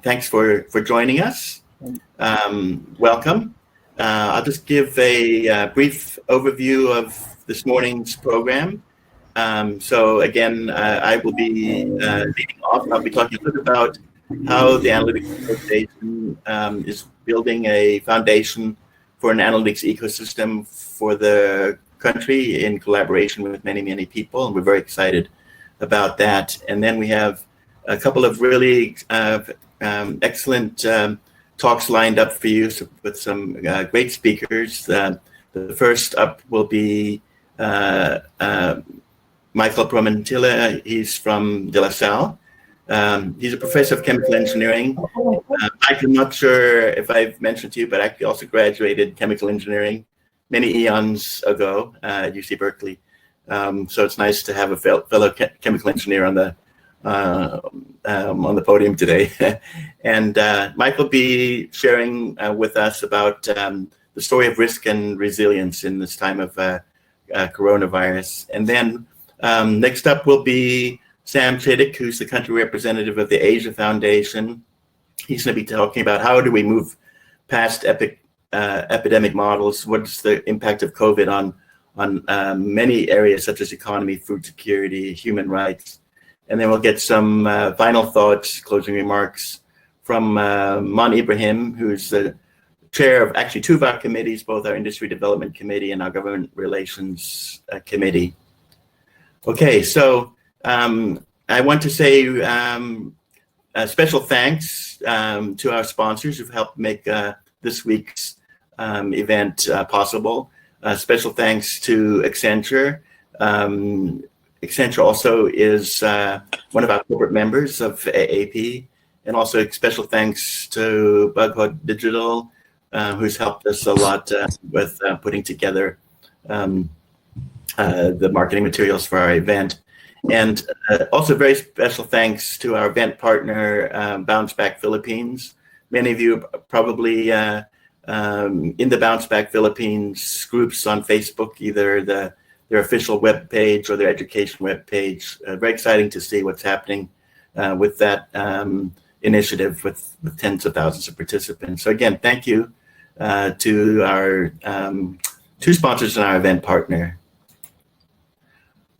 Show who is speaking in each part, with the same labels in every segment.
Speaker 1: Thanks for joining us. Welcome. I'll just give a brief overview of this morning's program. So again, I will be leading off. I'll be talking a little about how the Analytics Association is building a foundation for an analytics ecosystem for the country in collaboration with many, many people. And we're very excited about that. And then we have a couple of really excellent talks lined up for you with some great speakers. The first up will be Michael Promentilla. He's from De La Salle. He's a professor of chemical engineering. I'm not sure if I've mentioned to you, but I also graduated chemical engineering many eons ago at UC Berkeley. So it's nice to have a fellow chemical engineer on the podium today. And Mike will be sharing with us about the story of risk and resilience in this time of coronavirus. And then next up will be Sam Chittick, who's the country representative of the Asia Foundation. He's going to be talking about how do we move past epidemic models, what's the impact of COVID on many areas such as economy, food security, human rights. And then we'll get some final thoughts, closing remarks from Mon Ibrahim, who's the chair of actually two of our committees, both our Industry Development Committee and our Government Relations Committee. Okay, so I want to say a special thanks to our sponsors who've helped make this week's event possible. Special thanks to Accenture. Accenture also is one of our corporate members of AAP, and also special thanks to Bughod Digital, who's helped us a lot with putting together the marketing materials for our event. And also very special thanks to our event partner, Bounce Back Philippines. Many of you are probably in the Bounce Back Philippines groups on Facebook, either their official web page or their education web page. Very exciting to see what's happening with that initiative with tens of thousands of participants. So again, thank you to our two sponsors and our event partner.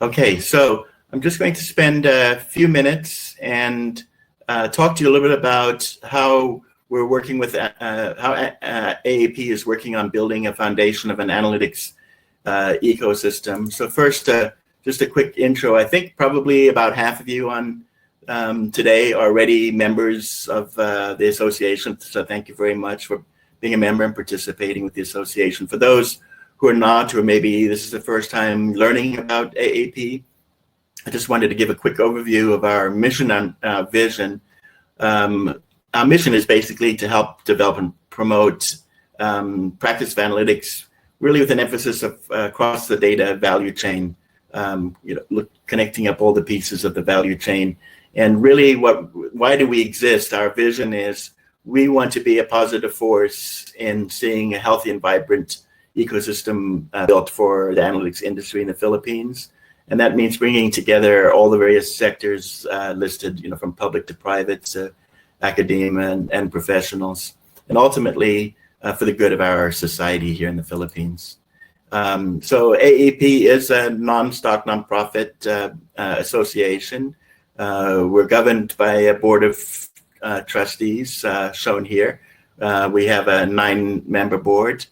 Speaker 1: Okay, so I'm just going to spend a few minutes and talk to you a little bit about how we're working with, how AAP is working on building a foundation of an analytics ecosystem. So first, just a quick intro. I think probably about half of you on today are already members of the association. So thank you very much for being a member and participating with the association. For those who are not, or maybe this is the first time learning about AAP, I just wanted to give a quick overview of our mission and vision. Our mission is basically to help develop and promote practice of analytics, really with an emphasis of across the data value chain, connecting up all the pieces of the value chain. And really, why do we exist? Our vision is we want to be a positive force in seeing a healthy and vibrant ecosystem built for the analytics industry in the Philippines. And that means bringing together all the various sectors listed, from public to private to academia and professionals, and ultimately for the good of our society here in the Philippines. So AAP is a non-stock, non-profit association. We're governed by a board of trustees shown here. We have a 9-member board.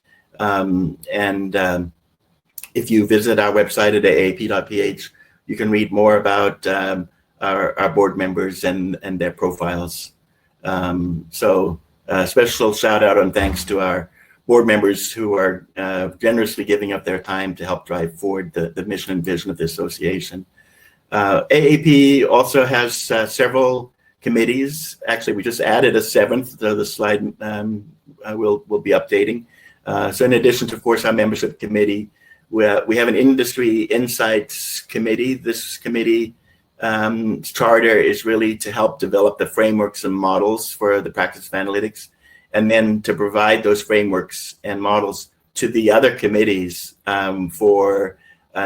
Speaker 1: If you visit our website at aap.ph, you can read more about our board members and their profiles. So a special shout out and thanks to our board members who are generously giving up their time to help drive forward the mission and vision of the association. AAP also has several committees. Actually, we just added a 7th, so the slide we'll be updating. So in addition to, of course, our membership committee, we have an industry insights committee. This committee charter is really to help develop the frameworks and models for the practice of analytics, and then to provide those frameworks and models to the other committees for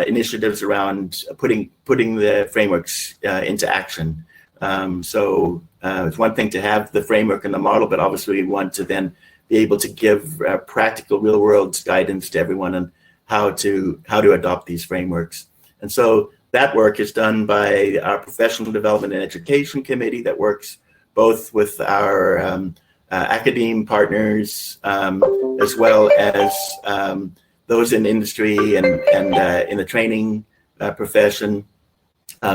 Speaker 1: initiatives around putting the frameworks into action. It's one thing to have the framework and the model, but obviously we want to then be able to give practical real world guidance to everyone on how to adopt these frameworks. And so that work is done by our Professional Development and Education Committee that works both with our academe partners as well as those in industry and in the training profession,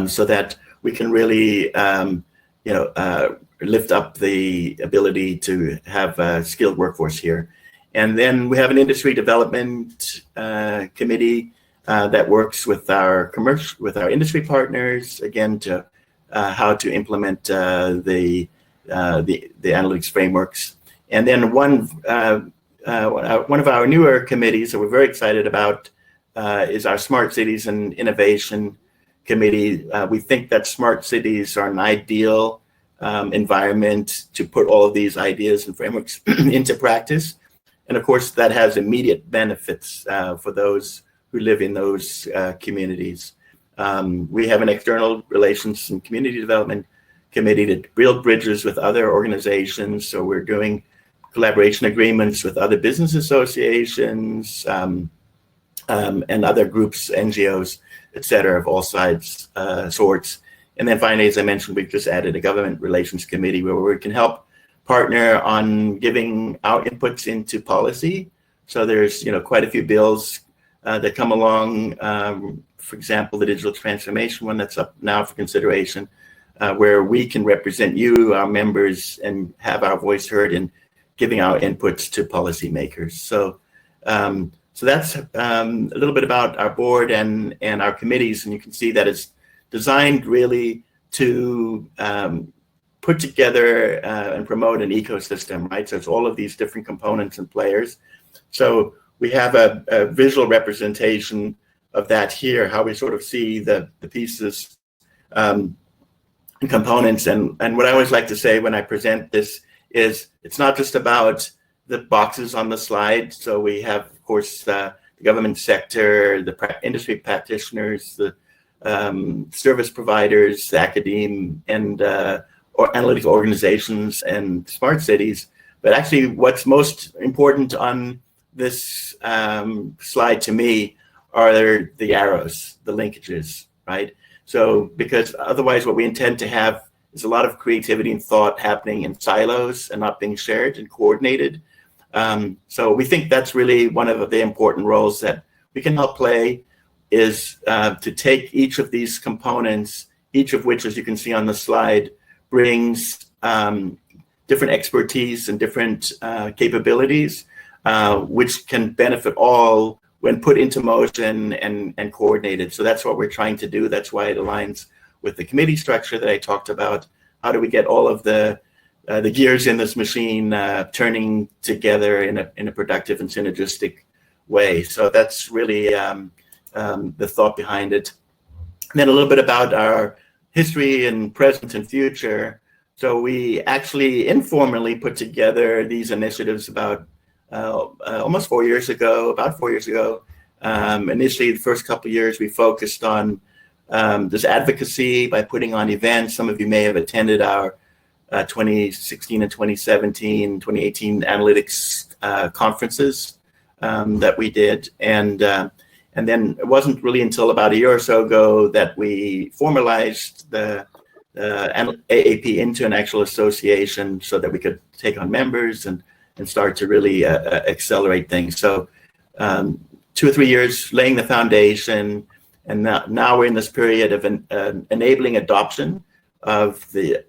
Speaker 1: so that we can really lift up the ability to have a skilled workforce here. And then we have an industry development committee that works with our industry partners, again, to how to implement the analytics frameworks. And then one of our newer committees that we're very excited about is our Smart Cities and Innovation Committee. We think that smart cities are an ideal environment to put all of these ideas and frameworks into practice. And of course, that has immediate benefits for those who live in those communities. We have an external relations and community development committee to build bridges with other organizations. So we're doing collaboration agreements with other business associations and other groups, NGOs, et cetera, of all sorts. And then finally, as I mentioned, we've just added a government relations committee where we can help partner on giving our inputs into policy. So there's quite a few bills that come along. For example, the digital transformation one that's up now for consideration, where we can represent you, our members, and have our voice heard in giving our inputs to policymakers. So that's a little bit about our board and our committees, and you can see that it's designed really to put together and promote an ecosystem, right? So it's all of these different components and players. So we have a visual representation of that here, how we sort of see the pieces and components. And what I always like to say when I present this is it's not just about the boxes on the slide. So we have, of course, the government sector, the industry practitioners, the service providers, the academe, and or analytical organizations and smart cities. But actually, what's most important on this slide to me are the arrows, the linkages, right? So because otherwise what we intend to have is a lot of creativity and thought happening in silos and not being shared and coordinated. So we think that's really one of the important roles that we can help play, is to take each of these components, each of which, as you can see on the slide, brings different expertise and different capabilities, which can benefit all when put into motion and coordinated. So that's what we're trying to do. That's why it aligns with the committee structure that I talked about. How do we get all of the gears in this machine turning together in a productive and synergistic way? So that's really the thought behind it. And then a little bit about our history and present and future. So we actually informally put together these initiatives about almost 4 years ago, about 4 years ago. Initially, the first couple of years, we focused on this advocacy by putting on events. Some of you may have attended our 2016 and 2017, 2018 analytics conferences that we did. And then it wasn't really until about a year or so ago that we formalized the AAP into an actual association so that we could take on members and start to really accelerate things. So 2 or 3 years laying the foundation, and now we're in this period of enabling adoption of the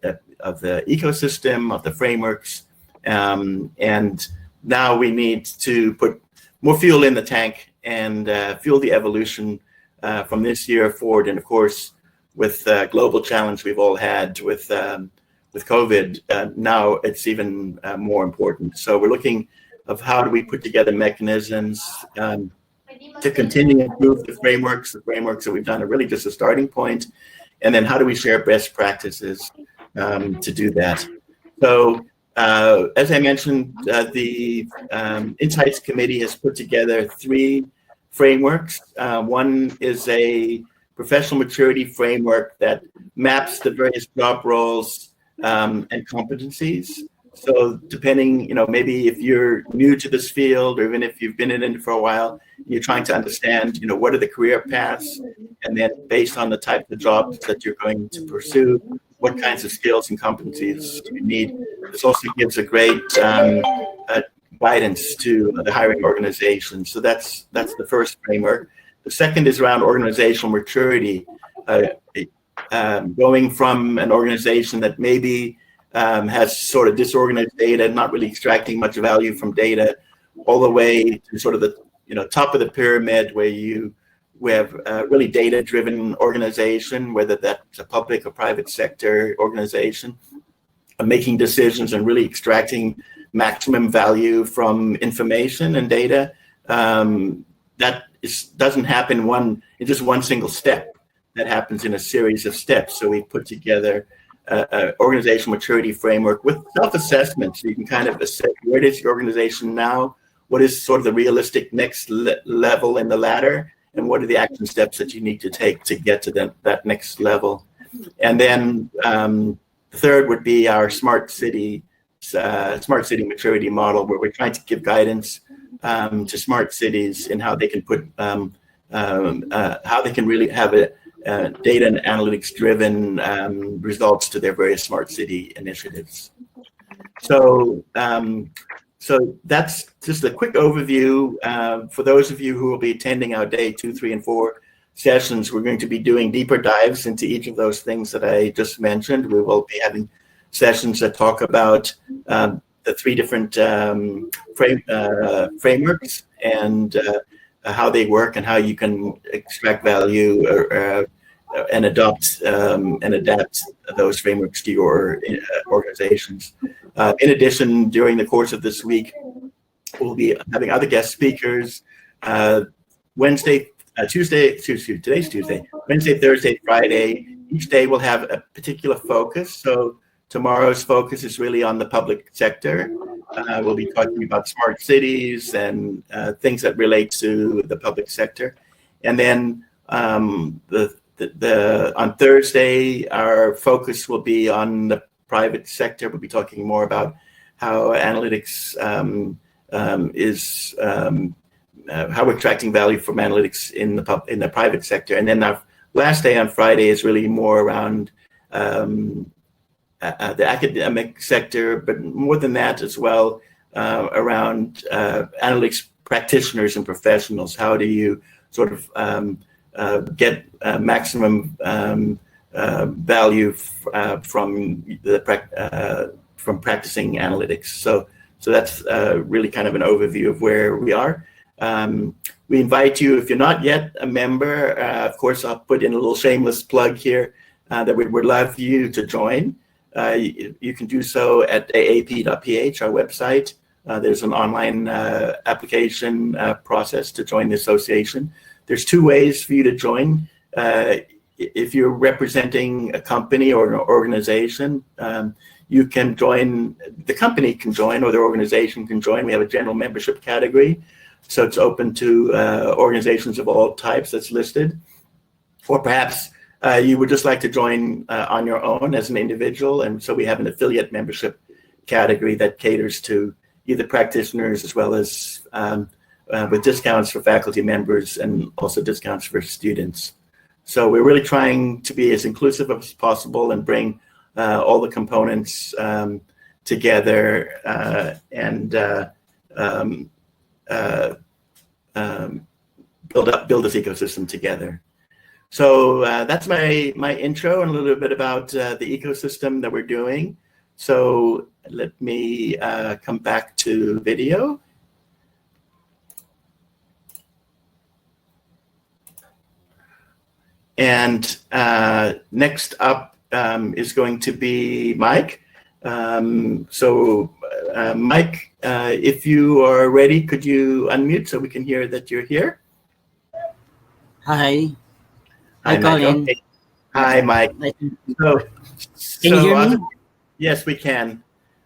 Speaker 1: ecosystem, of the frameworks, and now we need to put more fuel in the tank and fuel the evolution from this year forward. And of course, with the global challenge we've all had with COVID, now it's even more important. So we're looking of how do we put together mechanisms to continue to improve the frameworks. The frameworks that we've done are really just a starting point. And then how do we share best practices to do that? So as I mentioned, the Insights Committee has put together 3 frameworks. One is a professional maturity framework that maps the various job roles and competencies. So depending, maybe if you're new to this field, or even if you've been in it for a while, you're trying to understand, what are the career paths, and then based on the type of jobs that you're going to pursue, what kinds of skills and competencies do you need. This also gives a great guidance to the hiring organization. So that's the first framework. The second is around organizational maturity, going from an organization that maybe has sort of disorganized data, not really extracting much value from data, all the way to sort of the top of the pyramid, where we have a really data-driven organization, whether that's a public or private sector organization, making decisions and really extracting maximum value from information and data. That doesn't happen in just one single step. That happens in a series of steps. So we put together an organizational maturity framework with self-assessment, so you can kind of assess where is your organization now, what is sort of the realistic next level in the ladder, and what are the action steps that you need to take to get to that next level. And then the third would be our smart city maturity model, where we're trying to give guidance to smart cities in how they can put how they can really have a data and analytics driven results to their various smart city initiatives. So so that's just a quick overview. For those of you who will be attending our day 2, 3, and 4 sessions, we're going to be doing deeper dives into each of those things that I just mentioned. We will be having sessions that talk about the 3 different frameworks and how they work, and how you can extract value and adopt and adapt those frameworks to your organizations. In addition, during the course of this week, we'll be having other guest speakers. Today's Tuesday, Wednesday, Thursday, Friday. Each day will have a particular focus. So tomorrow's focus is really on the public sector. We'll be talking about smart cities and things that relate to the public sector. And then on Thursday, our focus will be on the private sector. We'll be talking more about how analytics how we're extracting value from analytics in the private sector. And then our last day on Friday is really more around the academic sector, but more than that as well, around analytics practitioners and professionals. How do you sort of get maximum value from practicing analytics? So that's really kind of an overview of where we are. We invite you, if you're not yet a member, of course, I'll put in a little shameless plug here, that we would love you to join. You can do so at aap.ph, our website. There's an online application process to join the association. There's 2 ways for you to join. If you're representing a company or an organization, you can join, the company can join, or the organization can join. We have a general membership category, so it's open to organizations of all types that's listed. Or perhaps you would just like to join on your own as an individual, and so we have an affiliate membership category that caters to either practitioners as well as with discounts for faculty members and also discounts for students. So we're really trying to be as inclusive as possible and bring all the components together and build this ecosystem together. So that's my intro and a little bit about the ecosystem that we're doing. So let me come back to video. And next up is going to be Mike. Mike, if you are ready, could you unmute so we can hear that you're here?
Speaker 2: Hi.
Speaker 1: Hi, Colin. Okay. Hi, Mike.
Speaker 2: Can you hear me?
Speaker 1: Yes, we can.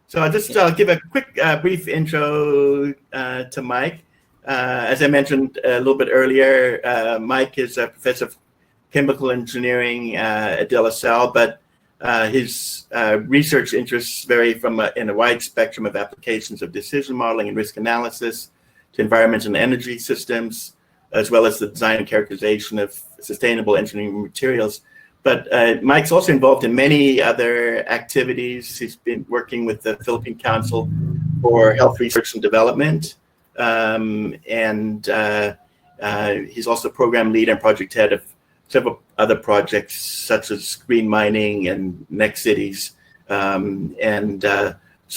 Speaker 1: So I'll give a quick, brief intro to Mike. As I mentioned a little bit earlier, Mike is a professor of chemical engineering at De La Salle, but his research interests vary from in a wide spectrum of applications of decision modeling and risk analysis to environmental and energy systems, as well as the design and characterization of sustainable engineering materials. But Mike's also involved in many other activities. He's been working with the Philippine Council for Health Research and Development, and he's also program lead and project head of several other projects such as green mining and Next Cities.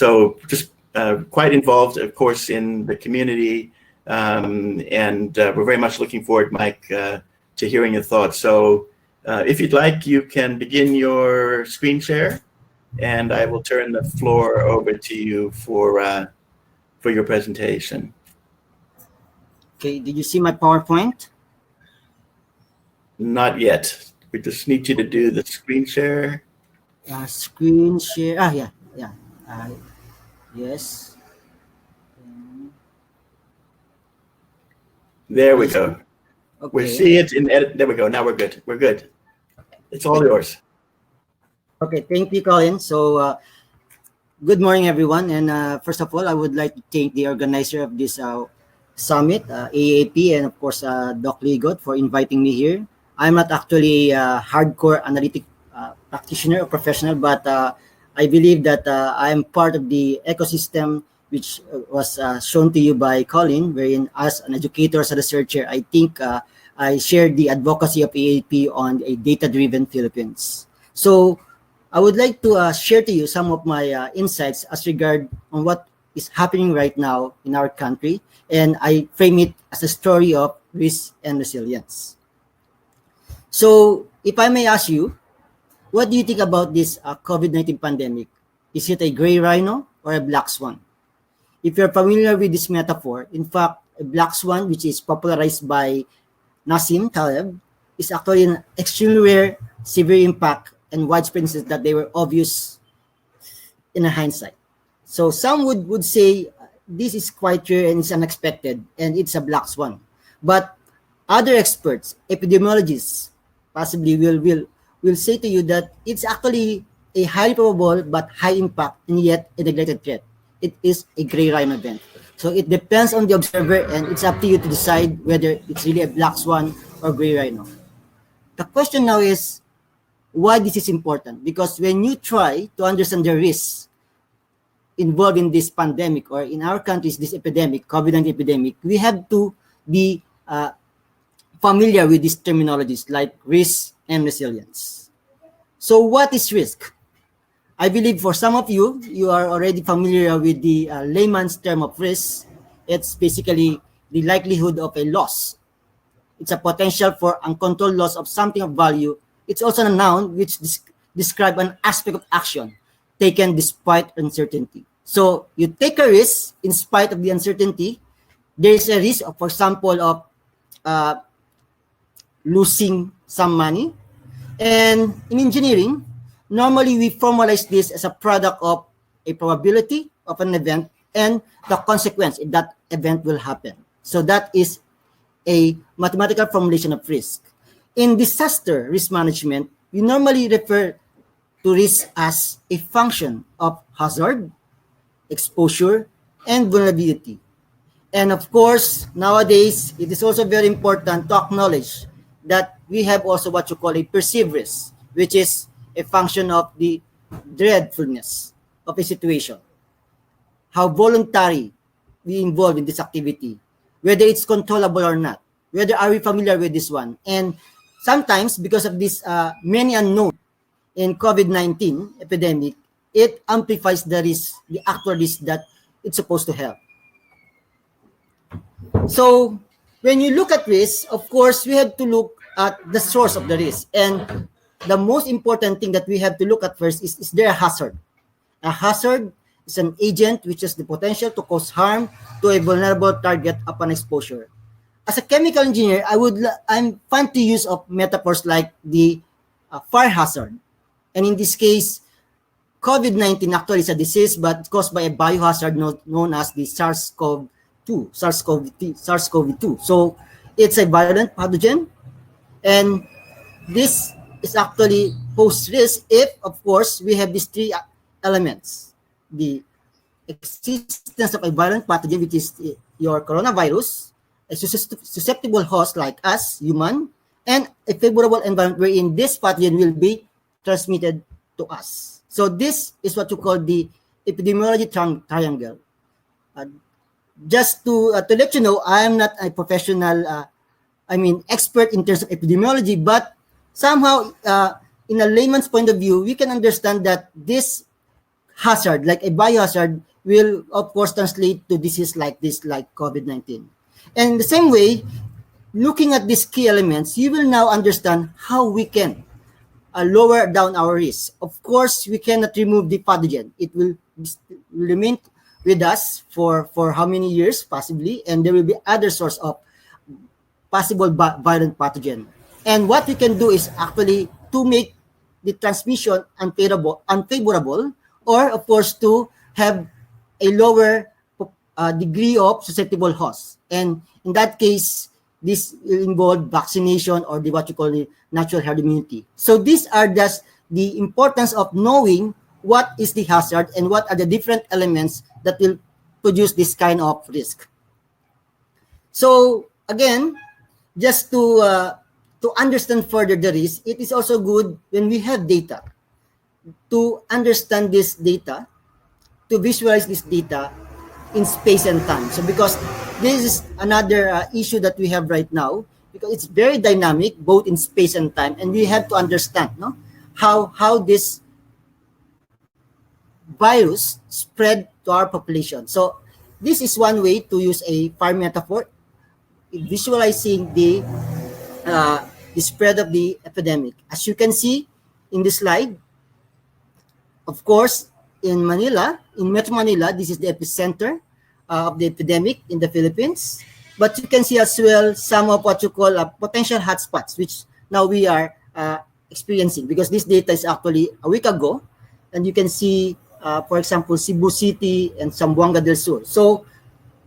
Speaker 1: So just quite involved, of course, in the community. And we're very much looking forward, Mike, to hearing your thoughts. So if you'd like, you can begin your screen share, and I will turn the floor over to you for your presentation.
Speaker 2: Okay, did you see my PowerPoint?
Speaker 1: Not yet. We just need you to do the screen share.
Speaker 2: Screen share. Yeah. Yes.
Speaker 1: There we go.
Speaker 2: Okay.
Speaker 1: We see it in edit. There we go. Now we're good. We're good. It's all yours.
Speaker 2: Okay, thank you, Colin. So, good morning, everyone. And first of all, I would like to thank the organizer of this summit, AAP, and of course, Doc Ligot for inviting me here. I'm not actually a hardcore analytic practitioner or professional, but I believe that I am part of the ecosystem which was shown to you by Colin, wherein as an educator, as a researcher, I think I shared the advocacy of AAP on a data-driven Philippines. So I would like to share to you some of my insights as regard on what is happening right now in our country, and I frame it as a story of risk and resilience. So if I may ask you, what do you think about this COVID-19 pandemic? Is it a gray rhino or a black swan? If you're familiar with this metaphor, in fact, a black swan, which is popularized by Nassim Taleb, is actually an extremely rare, severe impact and widespread instances that they were obvious in hindsight. So some would say this is quite rare and it's unexpected and it's a black swan. But other experts, epidemiologists, possibly will say to you that it's actually a highly probable but high impact and yet a neglected threat. It is a gray rhino event. So it depends on the observer, and it's up to you to decide whether it's really a black swan or gray rhino. The question now is why this is important. Because when you try to understand the risks involved in this pandemic, or in our countries, this epidemic, COVID-19 epidemic, we have to be familiar with these terminologies like risk and resilience. So what is risk? I believe for some of you, you are already familiar with the layman's term of risk. It's basically the likelihood of a loss. It's a potential for uncontrolled loss of something of value. It's also a noun which describes an aspect of action taken despite uncertainty. So you take a risk in spite of the uncertainty. There is a risk, for example, of losing some money. And in engineering, normally we formalize this as a product of a probability of an event and the consequence if that event will happen. So that is a mathematical formulation of risk. In disaster risk management, we normally refer to risk as a function of hazard, exposure, and vulnerability. And of course, nowadays, it is also very important to acknowledge that we have also what you call a perceived risk, which is a function of the dreadfulness of a situation. How voluntary we involve in this activity, whether it's controllable or not, whether are we familiar with this one. And sometimes because of this many unknown in COVID-19 epidemic, it amplifies the risk, the actual risk that it's supposed to have. So when you look at risk, of course, we have to look at the source of the risk. And the most important thing that we have to look at first is there a hazard? A hazard is an agent which has the potential to cause harm to a vulnerable target upon exposure. As a chemical engineer, I'm fond to use of metaphors like the fire hazard. And in this case, COVID-19 actually is a disease, but caused by a biohazard known as the SARS-CoV-2. So it's a violent pathogen, and this is actually pose risk if, of course, we have these three elements: the existence of a violent pathogen, which is your coronavirus, a susceptible host like us, human, and a favorable environment wherein this pathogen will be transmitted to us. So this is what you call the epidemiology triangle. Just to let you know, I am not a professional, expert in terms of epidemiology, but somehow, in a layman's point of view, we can understand that this hazard, like a biohazard, will of course translate to disease like this, like COVID-19. And in the same way, looking at these key elements, you will now understand how we can lower down our risk. Of course, we cannot remove the pathogen. It will remain with us for how many years, possibly, and there will be other source of possible violent pathogen. And what we can do is actually to make the transmission unfavorable, or of course to have a lower degree of susceptible hosts. And in that case, this will involve vaccination or what you call the natural herd immunity. So these are just the importance of knowing what is the hazard and what are the different elements that will produce this kind of risk. So again, just to understand further the risk, it is also good when we have data to understand this data, to visualize this data in space and time. So because this is another issue that we have right now, because it's very dynamic both in space and time, and we have to understand how this virus spread to our population. So this is one way to use a fire metaphor, visualizing the spread of the epidemic. As you can see in this slide, of course, in Manila, in Metro Manila, this is the epicenter of the epidemic in the Philippines. But you can see as well some of what you call potential hotspots, which now we are experiencing, because this data is actually a week ago. And you can see, for example, Cebu City and Zamboanga del Sur. So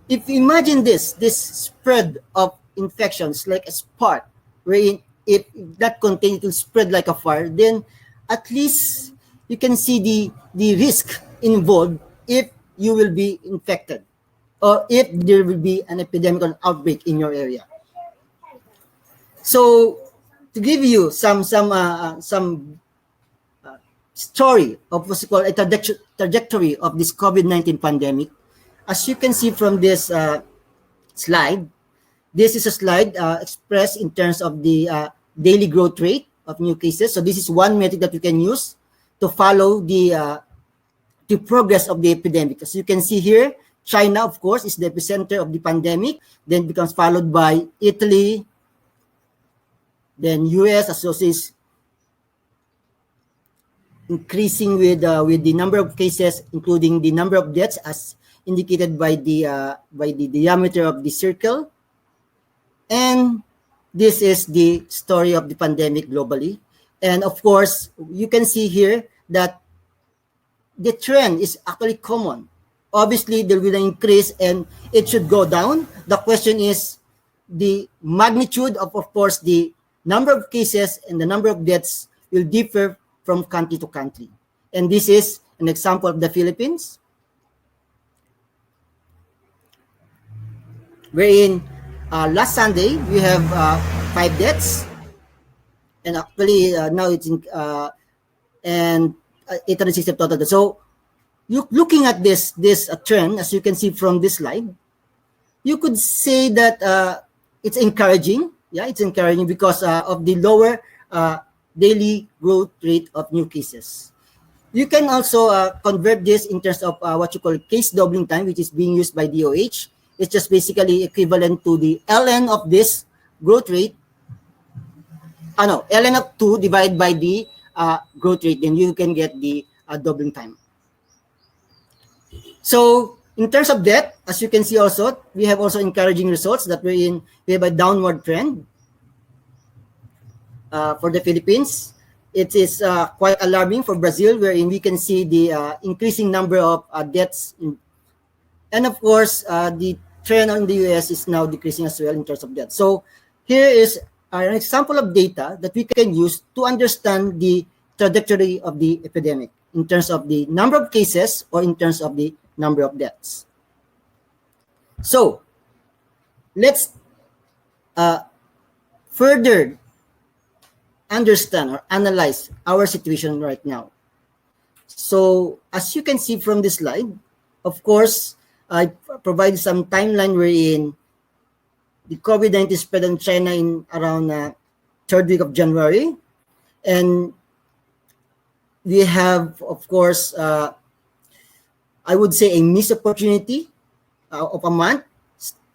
Speaker 2: if you imagine this spread of infections like a spark, wherein if that contains, it will spread like a fire, then at least you can see the risk involved if you will be infected or if there will be an epidemic or outbreak in your area. So to give you some story of what's called a trajectory of this COVID-19 pandemic, as you can see from this slide, this is a slide expressed in terms of the daily growth rate of new cases. So this is one metric that you can use to follow the progress of the epidemic. As you can see here, China, of course, is the epicenter of the pandemic, then becomes followed by Italy, then US, associates increasing with the number of cases, including the number of deaths, as indicated by the diameter of the circle. And this is the story of the pandemic globally. And of course, you can see here that the trend is actually common. Obviously, there will be an increase and it should go down. The question is the magnitude of course, the number of cases and the number of deaths will differ from country to country. And this is an example of the Philippines, wherein last Sunday we have 5 deaths, and actually now it's in and 860 total. So looking at this trend, as you can see from this slide, you could say that it's encouraging. Yeah, it's encouraging because of the lower daily growth rate of new cases. You can also convert this in terms of what you call case doubling time, which is being used by DOH. It's just basically equivalent to the ln of this growth rate. Ln of 2 divided by the growth rate, then you can get the doubling time. So in terms of death, as you can see also, we have also encouraging results that we have a downward trend for the Philippines. It is quite alarming for Brazil, wherein we can see the increasing number of deaths. And of course, the trend in the US is now decreasing as well in terms of death. So here is are an example of data that we can use to understand the trajectory of the epidemic in terms of the number of cases or in terms of the number of deaths. So let's further understand or analyze our situation right now. So as you can see from this slide, of course, I provide some timeline wherein the COVID-19 spread in China in around third week of January. And we have, of course, I would say a missed opportunity of a month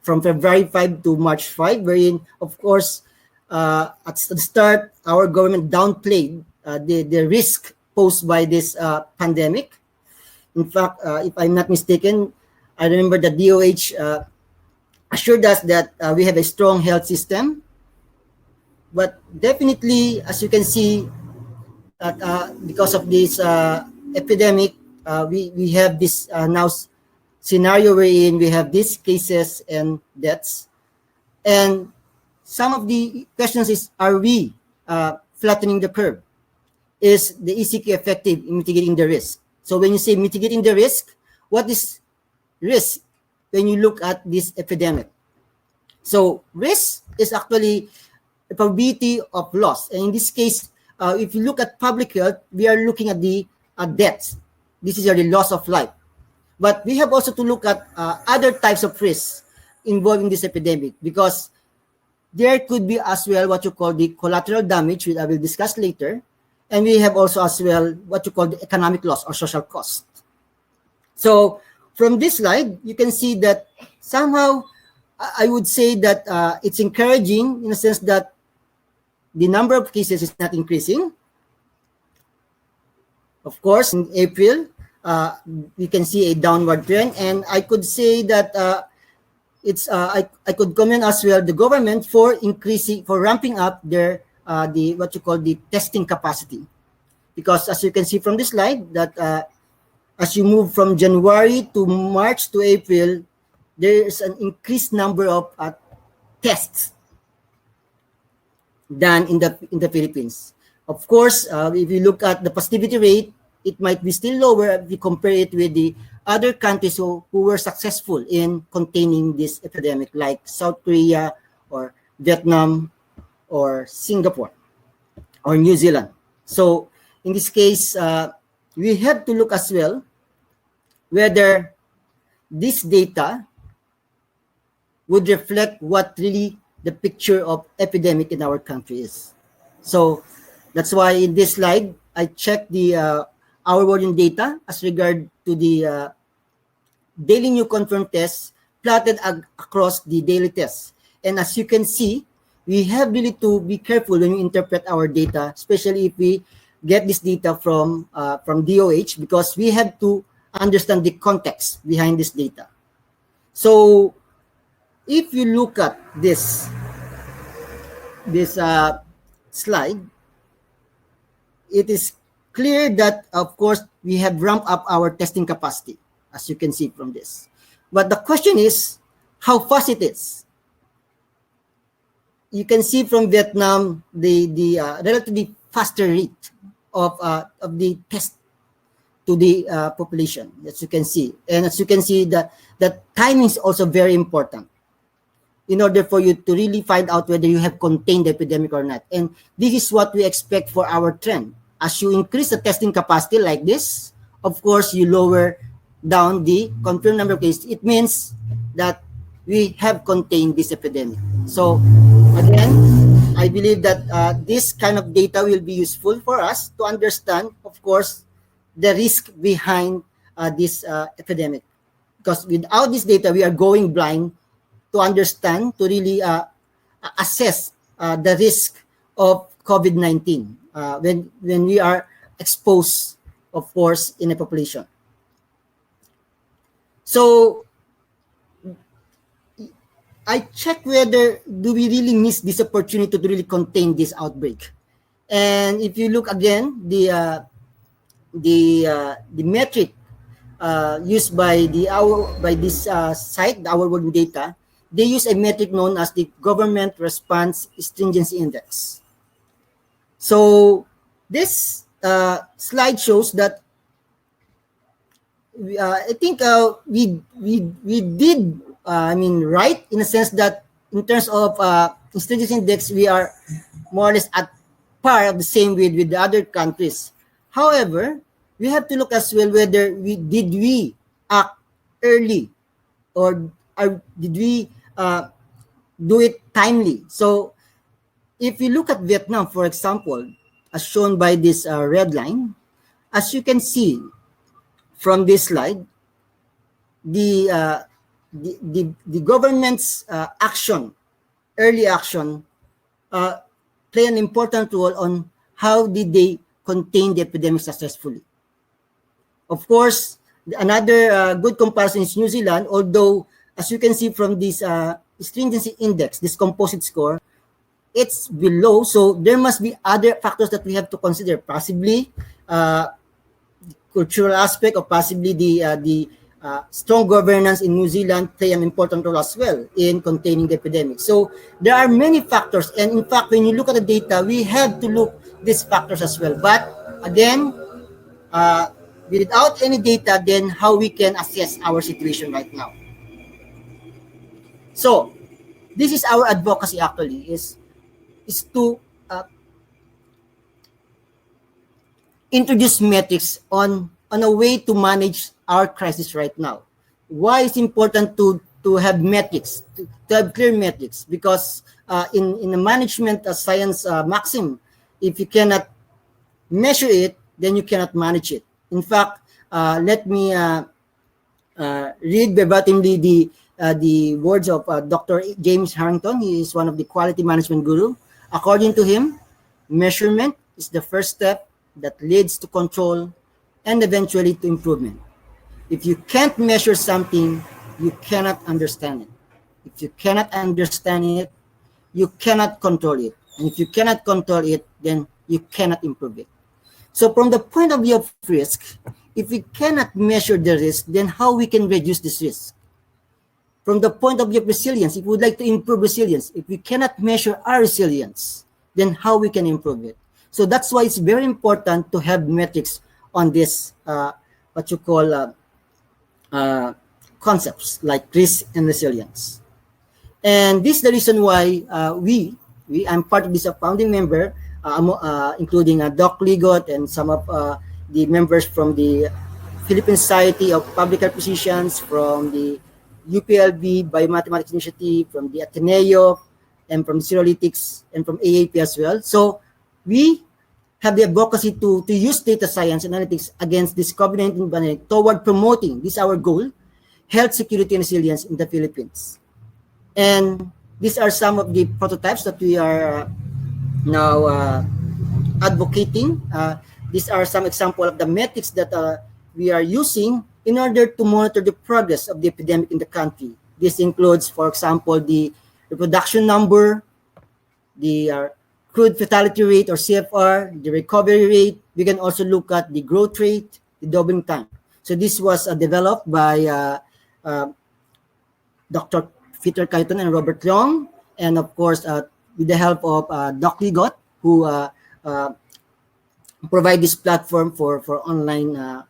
Speaker 2: from February 5 to March 5, wherein, of course, at the start, our government downplayed the risk posed by this pandemic. In fact, if I'm not mistaken, I remember the DOH assured us that we have a strong health system. But definitely, as you can see, that because of this epidemic, we have this now scenario wherein we have these cases and deaths. And some of the questions is, are we flattening the curve? Is the ECQ effective in mitigating the risk? So when you say mitigating the risk, what is risk when you look at this epidemic? So risk is actually a probability of loss. And in this case, if you look at public health, we are looking at the deaths. This is the loss of life. But we have also to look at other types of risks involving this epidemic, because there could be as well what you call the collateral damage, which I will discuss later. And we have also as well what you call the economic loss or social cost. So from this slide, you can see that somehow I would say that it's encouraging in a sense that the number of cases is not increasing. Of course, in April, we can see a downward trend. And I could say that I could commend as well the government for ramping up their what you call the testing capacity, because as you can see from this slide that as you move from January to March to April, there is an increased number of tests done in the Philippines. Of course, if you look at the positivity rate, it might be still lower if you compare it with the other countries who were successful in containing this epidemic, like South Korea or Vietnam or Singapore or New Zealand. So in this case, we have to look as well whether this data would reflect what really the picture of epidemic in our country is. So that's why in this slide, I checked the our volume data as regard to the daily new confirmed tests plotted across the daily tests. And as you can see, we have really to be careful when we interpret our data, especially if we get this data from DOH, because we have to understand the context behind this data. So if you look at this slide, it is clear that, of course, we have ramped up our testing capacity, as you can see from this. But the question is how fast it is. You can see from Vietnam the relatively faster rate of the test to the population, as you can see. And as you can see, the timing is also very important in order for you to really find out whether you have contained the epidemic or not. And this is what we expect for our trend. As you increase the testing capacity like this, of course, you lower down the confirmed number of cases. It means that we have contained this epidemic. So again, I believe that this kind of data will be useful for us to understand, of course, the risk behind this epidemic. Because without this data, we are going blind to understand, to really assess the risk of COVID-19 when we are exposed, of course, in a population. So I check whether do we really miss this opportunity to really contain this outbreak. And if you look again, the metric used by this site, our volume data, they use a metric known as the Government Response Stringency Index. So this slide shows that I think we did right in a sense that in terms of stringency index we are more or less at par of the same with the other countries. However, we have to look as well whether we act early or did we do it timely. So if you look at Vietnam, for example, as shown by this red line, as you can see from this slide, the government's early action, play an important role on how did they contain the epidemic successfully. Of course, another good comparison is New Zealand, although as you can see from this stringency index, this composite score, it's below. So there must be other factors that we have to consider, possibly cultural aspect, or possibly the strong governance in New Zealand play an important role as well in containing the epidemic. So there are many factors, and in fact, when you look at the data, we have to look these factors as well. But again, without any data, then how we can assess our situation right now? So this is our advocacy actually, is to introduce metrics on a way to manage our crisis right now. Why it's important to have metrics, to have clear metrics? Because in the management science maxim, if you cannot measure it, then you cannot manage it. In fact, let me read verbatimly the words of Dr. James Harrington. He is one of the quality management guru. According to him, measurement is the first step that leads to control and eventually to improvement. If you can't measure something, you cannot understand it. If you cannot understand it, you cannot control it. And if you cannot control it, then you cannot improve it. So from the point of view of risk, if we cannot measure the risk, then how we can reduce this risk? From the point of view of resilience, if we would like to improve resilience, if we cannot measure our resilience, then how we can improve it? So that's why it's very important to have metrics on this, what you call concepts like risk and resilience. And this is the reason why I'm part of this founding member, including Doc Ligot and some of the members from the Philippine Society of Public Health Physicians, from the UPLB Biomathematics Initiative, from the Ateneo, and from Serolytics, and from AAP as well. So we have the advocacy to use data science and analytics against this COVID-19 pandemic toward promoting, this is our goal, health security and resilience in the Philippines. And these are some of the prototypes that we are now advocating. These are some examples of the metrics that we are using in order to monitor the progress of the epidemic in the country. This includes, for example, the reproduction number, the crude fatality rate or CFR, the recovery rate. We can also look at the growth rate, the doubling time. So this was developed by Dr. Peter Cayton and Robert Leong, and of course with the help of Doc Ligot, who provide this platform for online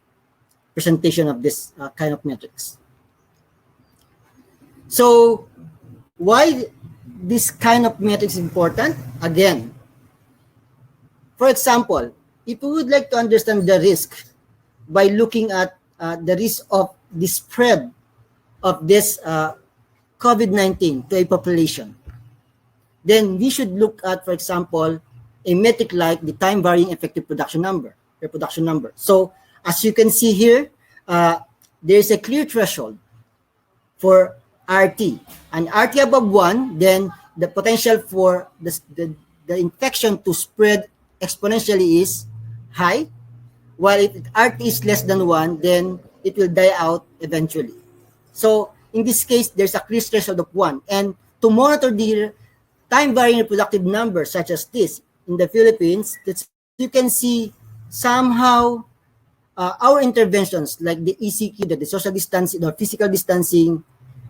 Speaker 2: presentation of this kind of metrics. So why this kind of metrics is important? Again, for example, if we would like to understand the risk by looking at the risk of the spread of this COVID-19 to a population, then we should look at, for example, a metric like the time varying effective reproduction number. So as you can see here, there is a clear threshold for RT. And RT above 1, then the potential for the infection to spread exponentially is high, while if RT is less than 1, then it will die out eventually. So in this case, there's a clear threshold of 1. And to monitor the time varying reproductive numbers such as this in the Philippines, you can see somehow our interventions like the ECQ, the social distancing or physical distancing,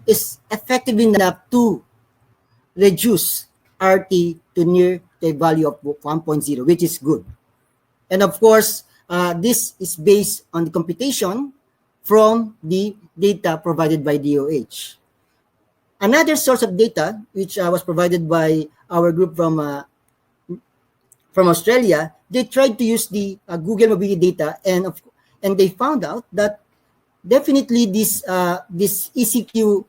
Speaker 2: is effective enough to reduce RT to near the value of 1.0, which is good. And of course, this is based on the computation from the data provided by DOH. Another source of data, which was provided by our group from Australia, they tried to use the Google mobility data, and they found out that definitely this ECQ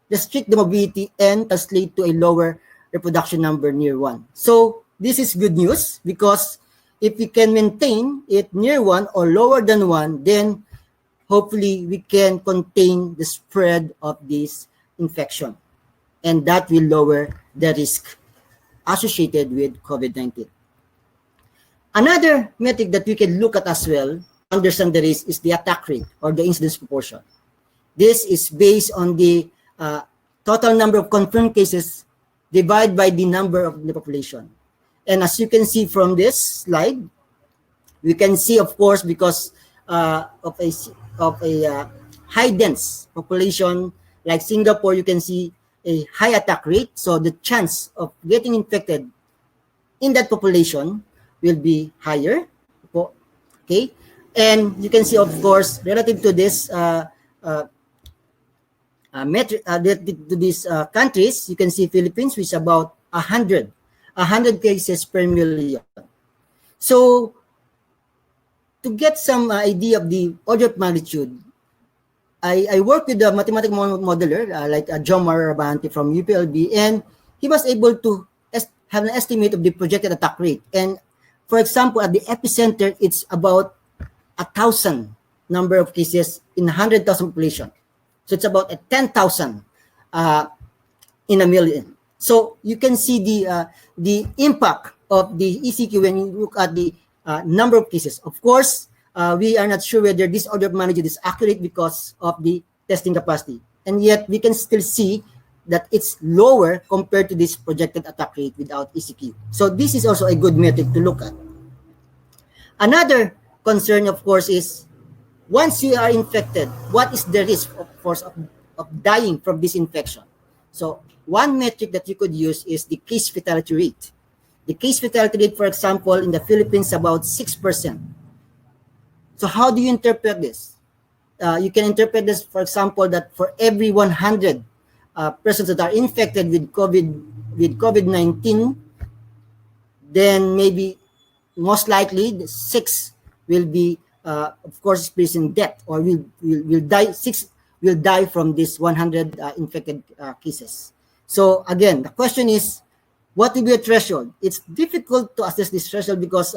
Speaker 2: restrict the mobility and translate to a lower reproduction number near 1. So this is good news, because if we can maintain it near 1 or lower than 1, then hopefully we can contain the spread of this infection, and that will lower the risk associated with COVID-19. Another metric that we can look at as well, understand the risk, is the attack rate or the incidence proportion. This is based on the total number of confirmed cases divided by the number of the population. And as you can see from this slide, we can see, of course, because of a high dense population like Singapore, you can see a high attack rate. So the chance of getting infected in that population will be higher. Okay, and you can see, of course, relative to this metric, to these countries, you can see Philippines, which is about 100 cases per million. So to get some idea of the order of magnitude, I worked with a mathematical modeler like John Marabanti from UPLB, and he was able to have an estimate of the projected attack rate. And for example, at the epicenter, it's about 1,000 number of cases in 100,000 population. So it's about 10,000 in a million. So you can see the impact of the ECQ when you look at the number of cases. Of course, we are not sure whether this order of magnitude is accurate because of the testing capacity. And yet we can still see that it's lower compared to this projected attack rate without ECQ. So this is also a good metric to look at. Another concern, of course, is once you are infected, what is the risk, of course, of dying from this infection? So one metric that you could use is the case fatality rate. The case fatality rate, for example, in the Philippines, about 6%. So how do you interpret this? You can interpret this, for example, that for every 100 persons that are infected with COVID-19, then maybe most likely 6 will be, of course, experiencing death, or will die. 6 will die from this 100 infected cases. So again, the question is, what will be a threshold? It's difficult to assess this threshold because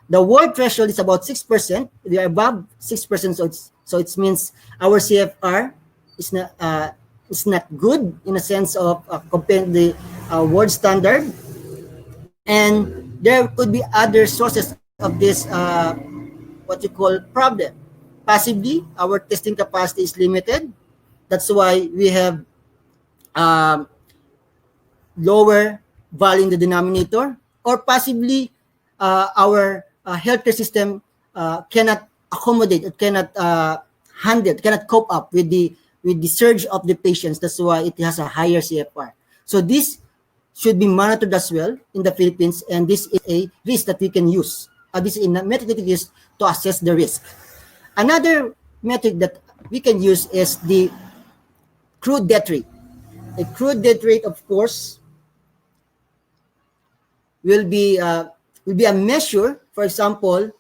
Speaker 2: the world threshold is about 6%. We are above 6%, so it means our CFR is not good in a sense of comparing the world standard. And there could be other sources of this what you call problem. Possibly, our testing capacity is limited. That's why we have lower value in the denominator, or possibly our healthcare system cannot accommodate, it cannot handle, cannot cope up with the surge of the patients. That's why it has a higher CFR. So this should be monitored as well in the Philippines, and this is a risk that we can use. This is a metric that we use to assess the risk. Another metric that we can use is the crude death rate. A crude death rate, of course, will be a measure, for example,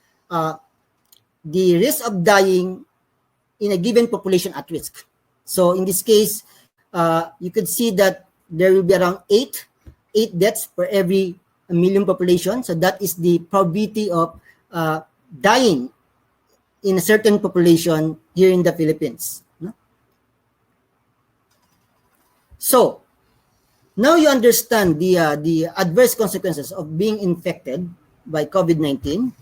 Speaker 2: the risk of dying in a given population at risk. So in this case, you could see that there will be around 8 deaths per every million population. So that is the probability of dying in a certain population here in the Philippines. So now you understand the adverse consequences of being infected by COVID-19.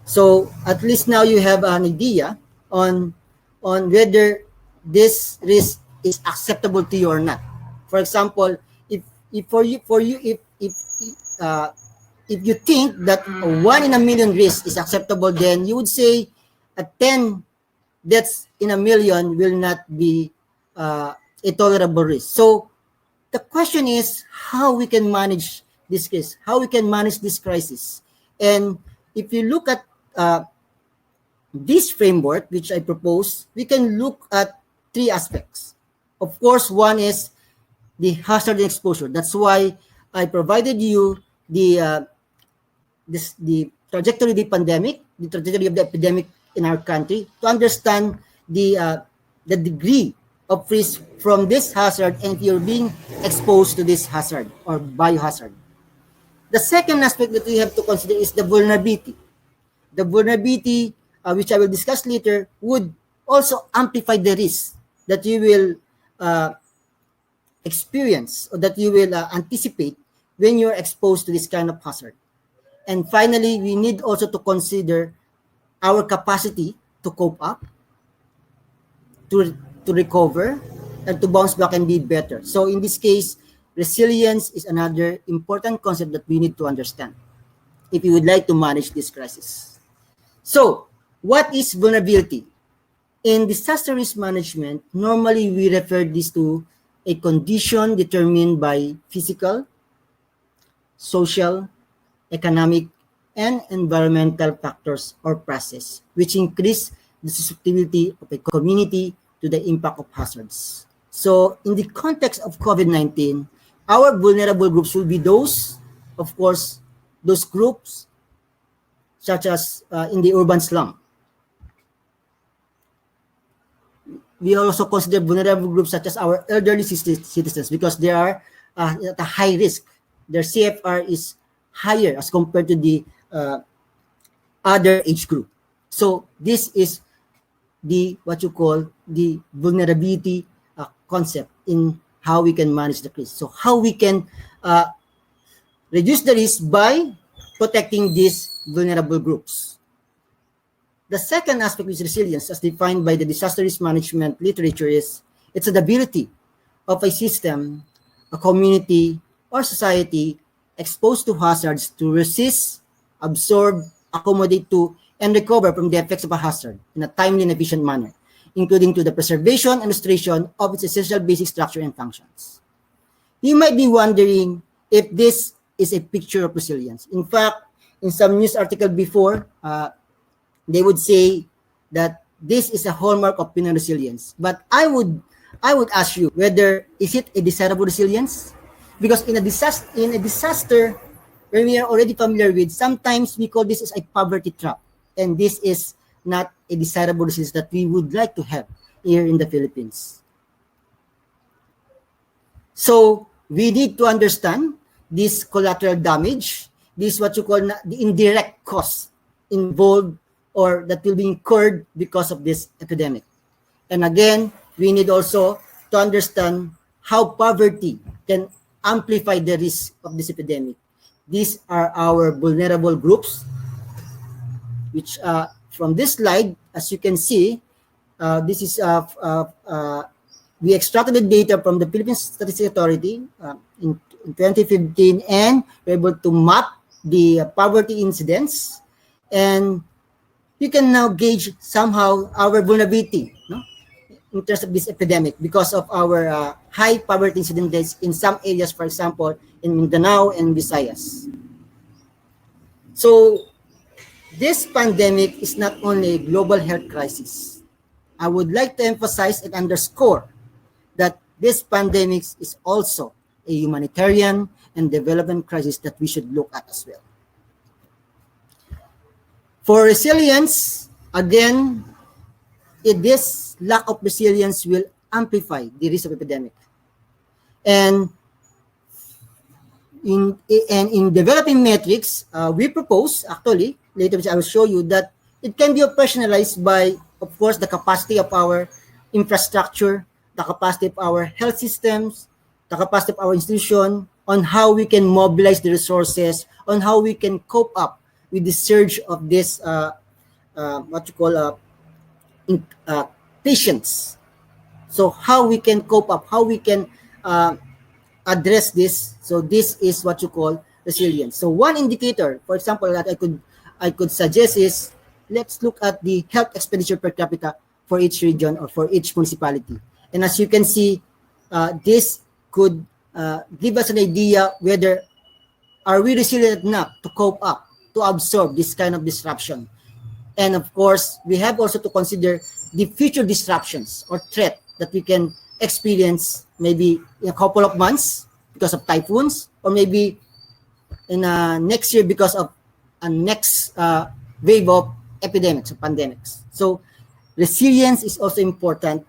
Speaker 2: So at least now you have an idea on whether this risk is acceptable to you or not. For example, if you think that 1 in a million risk is acceptable, then you would say 10 deaths in a million will not be a a tolerable risk. So the question is how we can manage this case, how we can manage this crisis. And if you look at this framework, which I propose, we can look at three aspects. Of course, one is the hazard and exposure. That's why I provided you the the trajectory of the pandemic, the trajectory of the epidemic in our country, to understand the degree of risk from this hazard and if you're being exposed to this hazard or biohazard. The second aspect that we have to consider is the vulnerability. The vulnerability, which I will discuss later, would also amplify the risk that you will experience or that you will anticipate when you're exposed to this kind of hazard. And finally, we need also to consider our capacity to cope up, to recover, and to bounce back and be better. So in this case, resilience is another important concept that we need to understand if we would like to manage this crisis. So, what is vulnerability? In disaster risk management, normally we refer this to a condition determined by physical, social, economic, and environmental factors or process, which increase the susceptibility of a community to the impact of hazards. So, in the context of COVID-19, our vulnerable groups will be those, of course, those groups such as in the urban slum. We also consider vulnerable groups such as our elderly citizens because they are at a high risk. Their CFR is higher as compared to the other age group. So this is the what you call the vulnerability concept in how we can manage the risk. So how we can reduce the risk by protecting these vulnerable groups. The second aspect is resilience, as defined by the disaster risk management literature, is it's the ability of a system, a community, or society exposed to hazards to resist, absorb, accommodate to, and recover from the effects of a hazard in a timely and efficient manner, including to the preservation and restoration of its essential basic structure and functions. You might be wondering if this is a picture of resilience. In fact, in some news article before, they would say that this is a hallmark of Pinoy resilience. But I would ask you whether is it a desirable resilience? Because in a disaster, when we are already familiar with, sometimes we call this as a poverty trap, and this is not a desirable resilience that we would like to have here in the Philippines. So we need to understand this collateral damage, this what you call the indirect cost involved or that will be incurred because of this epidemic. And again, we need also to understand how poverty can amplify the risk of this epidemic. These are our vulnerable groups, which from this slide, as you can see, this is we extracted the data from the Philippine Statistics Authority in 2015, and we're able to map the poverty incidence, and you can now gauge somehow our vulnerability, no? In terms of this epidemic because of our high poverty incidence in some areas, for example, in Mindanao and Visayas. So this pandemic is not only a global health crisis. I would like to emphasize and underscore that this pandemic is also a humanitarian and development crisis that we should look at as well. For resilience, again, this lack of resilience will amplify the risk of epidemic. And in developing metrics, we propose, actually, later I will show you that it can be operationalized by, of course, the capacity of our infrastructure, the capacity of our health systems, the capacity of our institution, on how we can mobilize the resources, on how we can cope up with the surge of this, what you call patients. So how we can cope up, how we can address this. So this is what you call resilience. So one indicator, for example, that I could suggest is, let's look at the health expenditure per capita for each region or for each municipality. And as you can see, this could give us an idea whether are we resilient enough to cope up, to absorb this kind of disruption. And of course, we have also to consider the future disruptions or threat that we can experience maybe in a couple of months because of typhoons, or maybe in next year because of a next wave of epidemics or pandemics. So resilience is also important.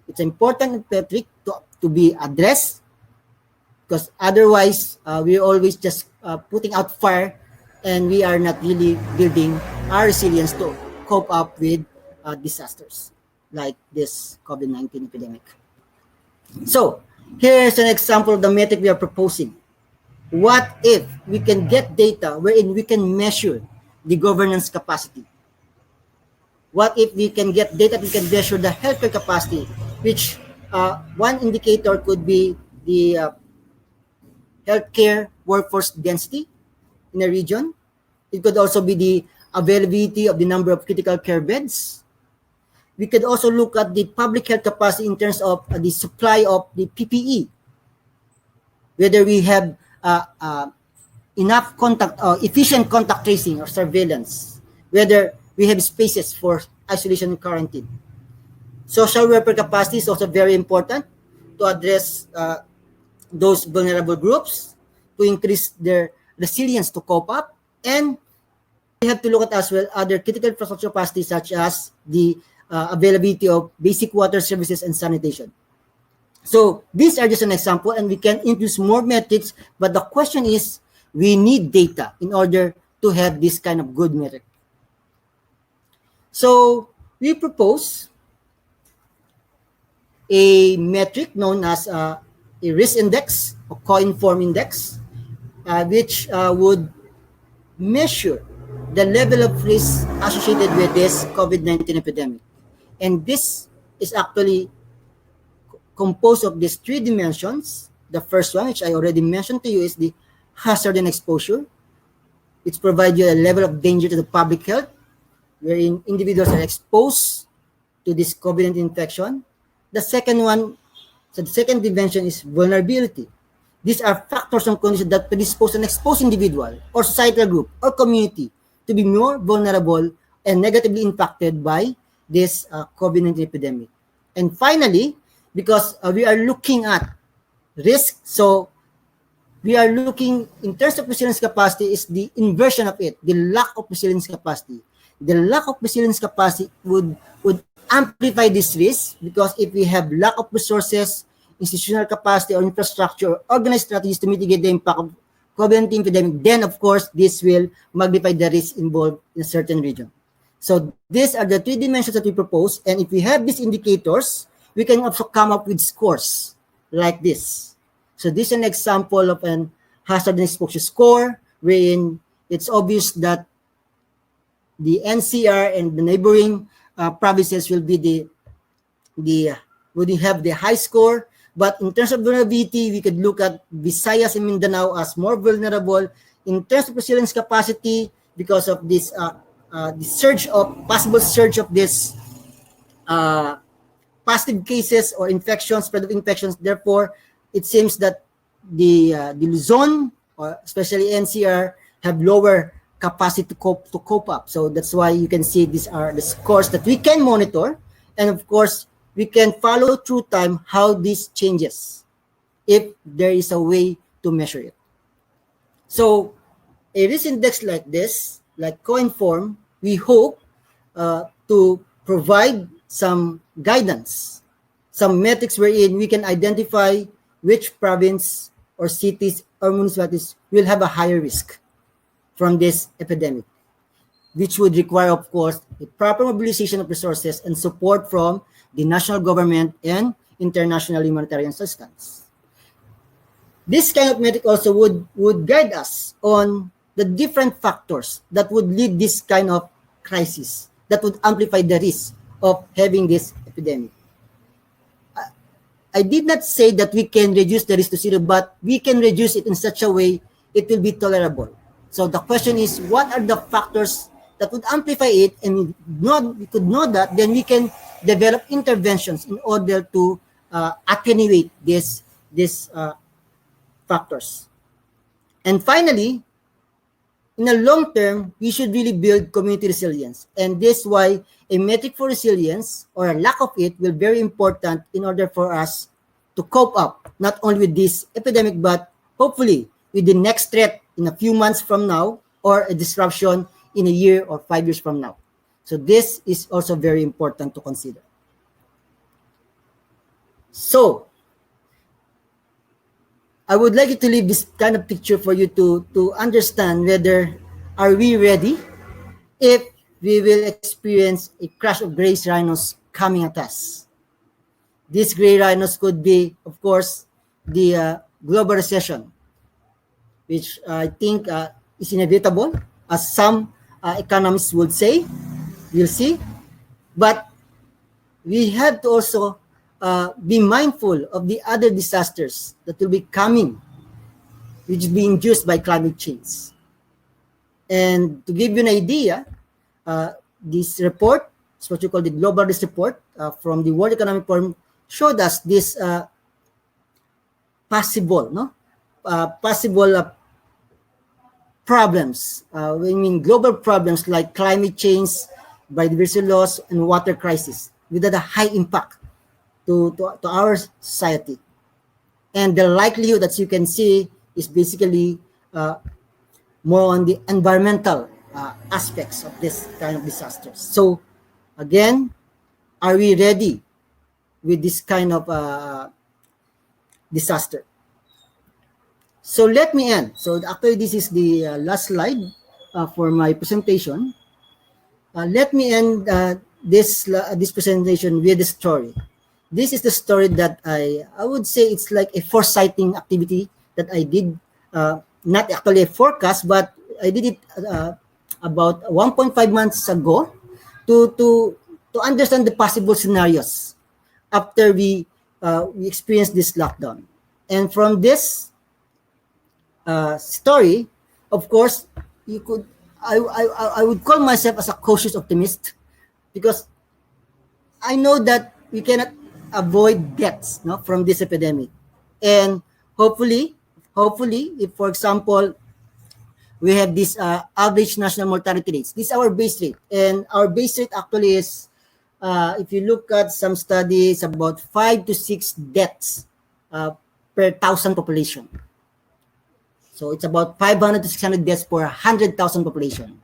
Speaker 2: It's important, Patrick, to be addressed, because otherwise we're always just putting out fire, and we are not really building our resilience to cope up with disasters like this COVID-19 epidemic. So here's an example of the metric we are proposing. What if we can get data wherein we can measure the governance capacity? What if we can get data we can measure the healthcare capacity, which one indicator could be the healthcare workforce density in a region. It could also be the availability of the number of critical care beds. We could also look at the public health capacity in terms of the supply of the PPE, whether we have enough efficient contact tracing or surveillance, whether we have spaces for isolation and quarantine. Social welfare capacity is also very important to address those vulnerable groups, to increase their resilience to cope up. And we have to look at as well other critical infrastructure capacity, such as the availability of basic water services and sanitation. So these are just an example, and we can introduce more metrics, but the question is, we need data in order to have this kind of good metric. So we propose a metric known as a risk index or co-inform index, which would measure the level of risk associated with this COVID-19 epidemic. And this is actually composed of these three dimensions. The first one, which I already mentioned to you, is the hazard and exposure, which provides you a level of danger to the public health, wherein individuals are exposed to this COVID-19 infection. The second one, so the second dimension is vulnerability. These are factors and conditions that predispose an exposed individual or societal group or community to be more vulnerable and negatively impacted by this COVID-19 epidemic. And finally, because we are looking at risk, so we are looking in terms of resilience capacity is the inversion of it, the lack of resilience capacity. The lack of resilience capacity would amplify this risk, because if we have lack of resources, institutional capacity or infrastructure, organized strategies to mitigate the impact of COVID-19 epidemic, then of course this will magnify the risk involved in a certain region. So these are the three dimensions that we propose, and if we have these indicators, we can also come up with scores like this. So this is an example of an hazard and exposure score, wherein it's obvious that the NCR and the neighboring provinces will be would have the high score. But in terms of vulnerability, we could look at Visayas and Mindanao as more vulnerable. In terms of resilience capacity, because of this the possible surge of this positive cases or infections, spread of infections. Therefore, it seems that the Luzon, or especially NCR, have lower capacity to cope up. So that's why you can see these are the scores that we can monitor, and of course we can follow through time how this changes if there is a way to measure it. So a risk index like this, like co-inform, we hope to provide some guidance, some metrics wherein we can identify which province or cities or municipalities will have a higher risk from this epidemic, which would require, of course, a proper mobilization of resources and support from the national government and international humanitarian assistance. This kind of metric also would guide us on the different factors that would lead this kind of crisis, that would amplify the risk of having this epidemic. I did not say that we can reduce the risk to zero, but we can reduce it in such a way it will be tolerable. So the question is, what are the factors that would amplify it? And we could know that, then we can develop interventions in order to attenuate these factors. And finally, in the long term, we should really build community resilience. And this is why a metric for resilience or a lack of it will be very important in order for us to cope up, not only with this epidemic, but hopefully with the next threat in a few months from now, or a disruption in a year or 5 years from now. So this is also very important to consider. So I would like you to leave this kind of picture for you to understand whether are we ready if we will experience a crash of gray rhinos coming at us. These gray rhinos could be, of course, the global recession, which I think is inevitable, as some economists would say. We'll see. But we have to also be mindful of the other disasters that will be coming, which is being induced by climate change. And to give you an idea, this report, it's what you call the Global Risk Report from the World Economic Forum, showed us this possible problems. We mean global problems like climate change, biodiversity loss, and water crisis, with a high impact to our society. And the likelihood that you can see is basically more on the environmental aspects of this kind of disasters. So again, are we ready with this kind of disaster? So let me end. So actually this is the last slide for my presentation. Let me end this presentation with a story. This is the story that I would say it's like a foresighting activity that I did, not actually a forecast, but I did it about 1.5 months ago to understand the possible scenarios after we experienced this lockdown. And from this story, of course, I would call myself as a cautious optimist, because I know that we cannot avoid deaths from this epidemic. And hopefully, if, for example, we have this average national mortality rates, this is our base rate. And our base rate actually is, if you look at some studies, about 5 to 6 deaths per 1,000 population. So it's about 500 to 600 deaths per 100,000 population.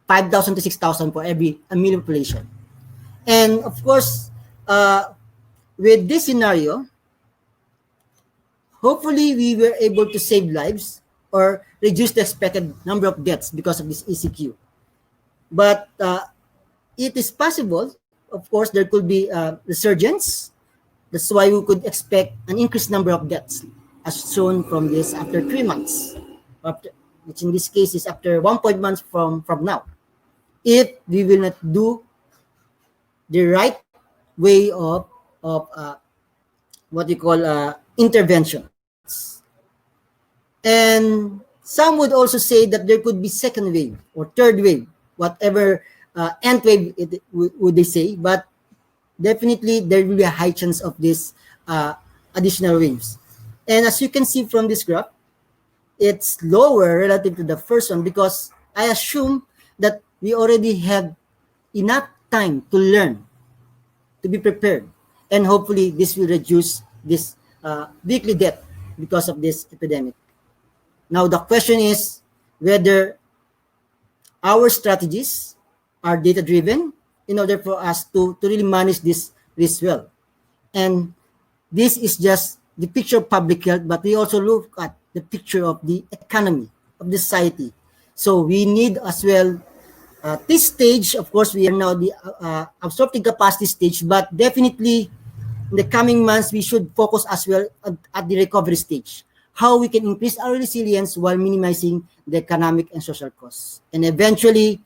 Speaker 2: 5,000 to 6,000 for every 1 million population. And of course, with this scenario, hopefully we were able to save lives or reduce the expected number of deaths because of this ECQ. But it is possible, of course, there could be resurgence. That's why we could expect an increased number of deaths, as shown from this after 3 months, which in this case is after 1.1 months from now, if we will not do the right way of what you call interventions. And some would also say that there could be second wave or third wave, whatever nth wave would they say, but definitely there will be a high chance of this additional waves. And as you can see from this graph, it's lower relative to the first one, because I assume that we already have enough time to learn, to be prepared, and hopefully this will reduce this weekly death because of this epidemic. Now the question is whether our strategies are data-driven in order for us to really manage this risk well. And this is just the picture of public health, but we also look at the picture of the economy, of the society. So we need as well, this stage, of course, we are now the absorptive capacity stage, but definitely in the coming months, we should focus as well at the recovery stage. How we can increase our resilience while minimizing the economic and social costs. And eventually,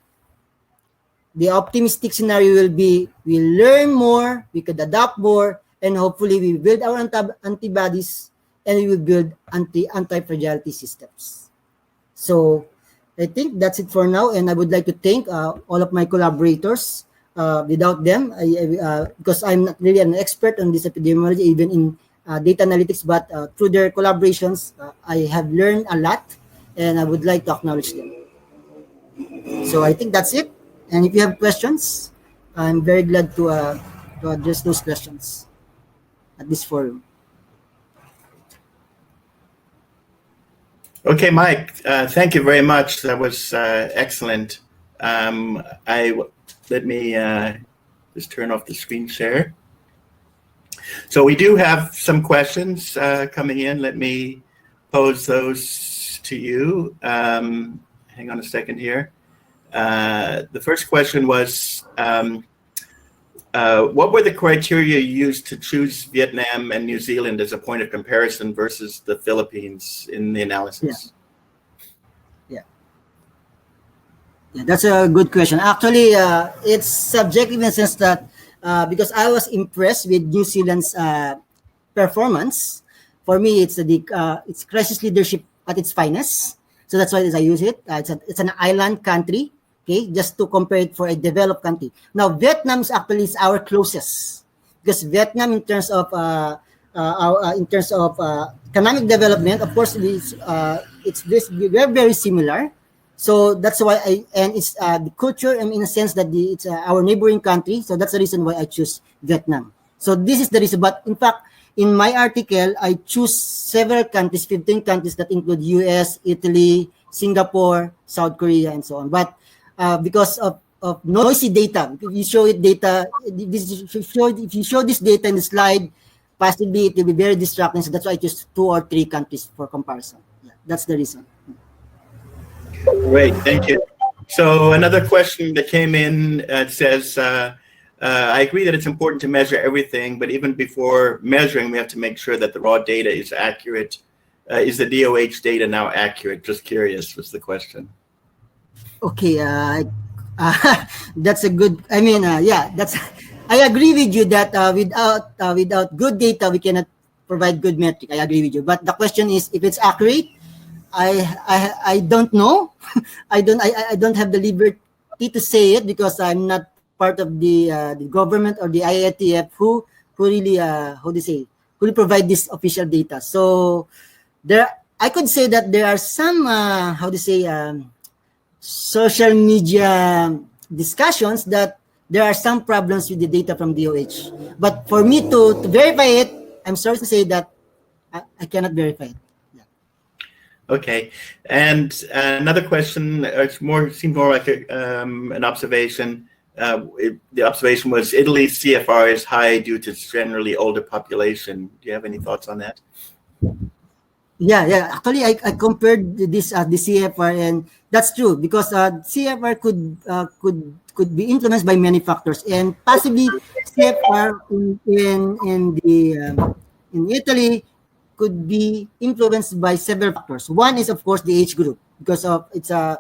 Speaker 2: the optimistic scenario will be, we learn more, we could adapt more, and hopefully we build our antibodies, and we will build anti-fragility systems. So I think that's it for now, and I would like to thank all of my collaborators without them, because I'm not really an expert on this epidemiology, even in data analytics, but through their collaborations, I have learned a lot, and I would like to acknowledge them. So I think that's it. And if you have questions, I'm very glad to address those questions at this forum.
Speaker 1: Okay, Mike, thank you very much. That was excellent. Let me just turn off the screen share. So we do have some questions coming in. Let me pose those to you. Hang on a second here. The first question was, what were the criteria you used to choose Vietnam and New Zealand as a point of comparison versus the Philippines in the analysis?
Speaker 2: Yeah, that's a good question. Actually, it's subjective in the sense that because I was impressed with New Zealand's performance. For me, it's it's crisis leadership at its finest. So that's why I use it. It's an island country. Okay, just to compare it for a developed country. Now, Vietnam is actually our closest, because Vietnam, in terms of economic development, of course, it's very very similar. So that's why it's the culture, and in a sense that it's our neighboring country. So that's the reason why I choose Vietnam. So this is the reason. But in fact, in my article, I choose several countries, 15 countries that include US, Italy, Singapore, South Korea, and so on. But because of noisy data, if you show it data, if you show this data in the slide, possibly it will be very distracting. So that's why I choose 2 or 3 countries for comparison. Yeah, that's the reason.
Speaker 1: Great, thank you. So another question that came in says, I agree that it's important to measure everything, but even before measuring, we have to make sure that the raw data is accurate. Is the DOH data now accurate? Just curious, was the question.
Speaker 2: Okay, that's a good. I mean, yeah, that's. I agree with you that without good data, we cannot provide good metric. I agree with you. But the question is, if it's accurate, I don't know. I don't have the liberty to say it, because I'm not part of the government or the IATF who really who provide this official data. So I could say that there are some social media discussions that there are some problems with the data from DOH. But for me to verify it, I'm sorry to say that I cannot verify it.
Speaker 1: Okay, and another question. Seemed more like an observation. The observation was Italy's CFR is high due to its generally older population. Do you have any thoughts on that?
Speaker 2: Yeah. Actually, I compared this the CFR, and that's true, because CFR could be influenced by many factors, and possibly CFR in Italy could be influenced by several factors. One is, of course, the age group, because of the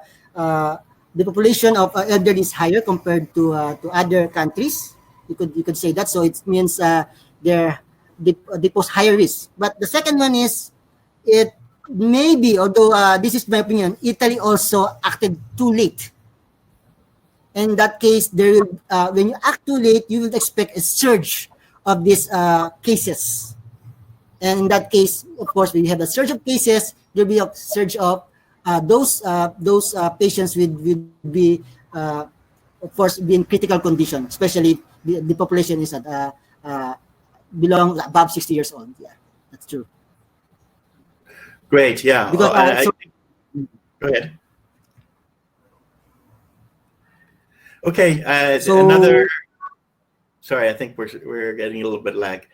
Speaker 2: population of elderly is higher compared to other countries. You could say that. So it means they pose higher risk. But the second one is, it may be, although this is my opinion, Italy also acted too late. In that case, when you act too late, you will expect a surge of these cases. And in that case, of course, when you have a surge of cases, there will be a surge of those patients will be, of course, be in critical condition, especially the population is at belong above 60 years old. Yeah, that's true.
Speaker 1: Great. Yeah.
Speaker 2: Because,
Speaker 1: go ahead. Okay. Another. Sorry, I think we're getting a little bit lag.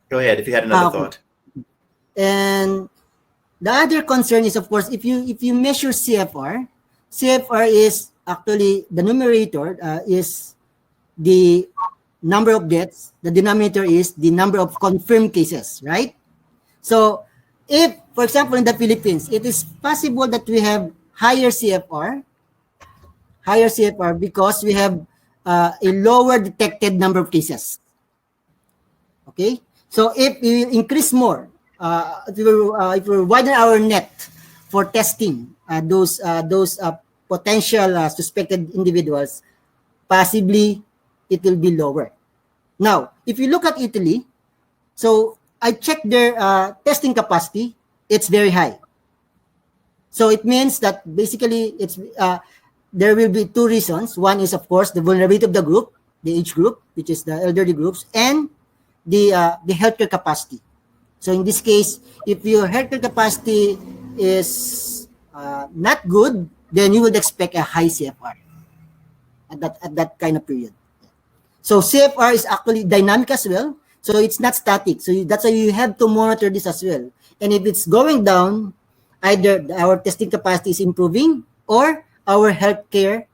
Speaker 1: Go ahead if you had another thought.
Speaker 2: And the other concern is, of course, if you measure CFR is actually the numerator is the number of deaths. The denominator is the number of confirmed cases, right? So if, for example, in the Philippines, it is possible that we have higher CFR because we have a lower detected number of cases. Okay, so if we increase more, if we widen our net for testing those potential suspected individuals, possibly it will be lower. Now, if you look at Italy, so I checked their testing capacity, it's very high. So it means that basically there will be two reasons. One is, of course, the vulnerability of the group, the age group, which is the elderly groups, and the healthcare capacity. So in this case, if your healthcare capacity is not good, then you would expect a high CFR at that kind of period. So CFR is actually dynamic as well. So it's not static. So that's why you have to monitor this as well. And if it's going down, either our testing capacity is improving or our healthcare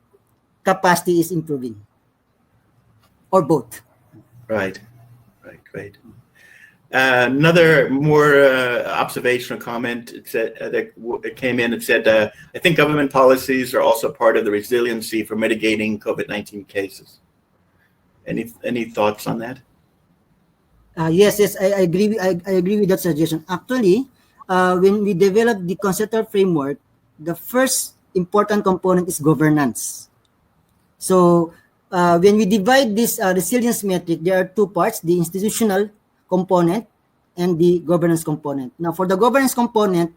Speaker 2: capacity is improving, or both.
Speaker 1: Right, great. Another more observational comment. It said it came in. It said, "I think government policies are also part of the resiliency for mitigating COVID-19 cases." Any thoughts on that?
Speaker 2: Yes, I agree. I agree with that suggestion. Actually, when we developed the conceptual framework, the first important component is governance. So when we divide this resilience metric, there are two parts: the institutional component and the governance component. Now, for the governance component,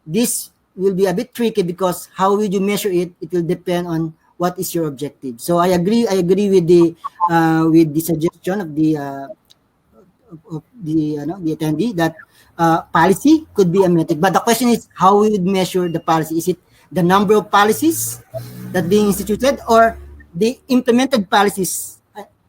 Speaker 2: this will be a bit tricky because how will you measure it? It will depend on what is your objective. So I agree with the suggestion of the attendee that policy could be a metric. But the question is how we would measure the policy. Is it the number of policies that being instituted, or the implemented policies,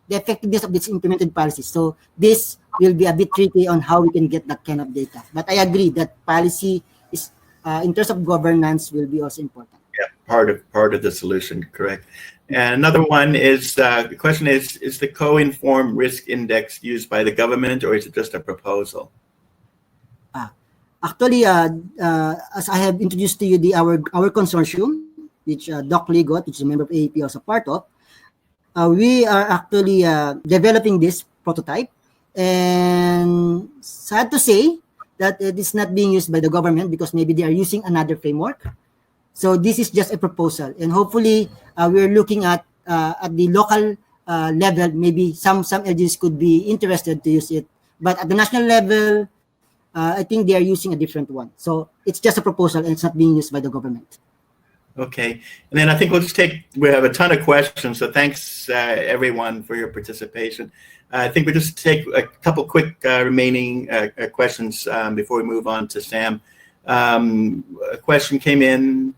Speaker 2: the effectiveness of these implemented policies? So this will be a bit tricky on how we can get that kind of data. But I agree that policy is, in terms of governance, will be also important.
Speaker 1: Yeah, part of the solution, correct. And another one is the question is the co-informed risk index used by the government, or is it just a proposal?
Speaker 2: Actually, as I have introduced to you our consortium, which Doc Ligot, which is a member of AAP, also part of, we are actually developing this prototype. And sad to say that it is not being used by the government because maybe they are using another framework. So this is just a proposal, and hopefully we're looking at the local level. Maybe some agencies could be interested to use it, but at the national level, I think they are using a different one. So it's just a proposal, and it's not being used by the government.
Speaker 1: Okay, and then I think we have a ton of questions, so thanks everyone for your participation. I think we'll just take a couple quick remaining questions before we move on to Sam. A question came in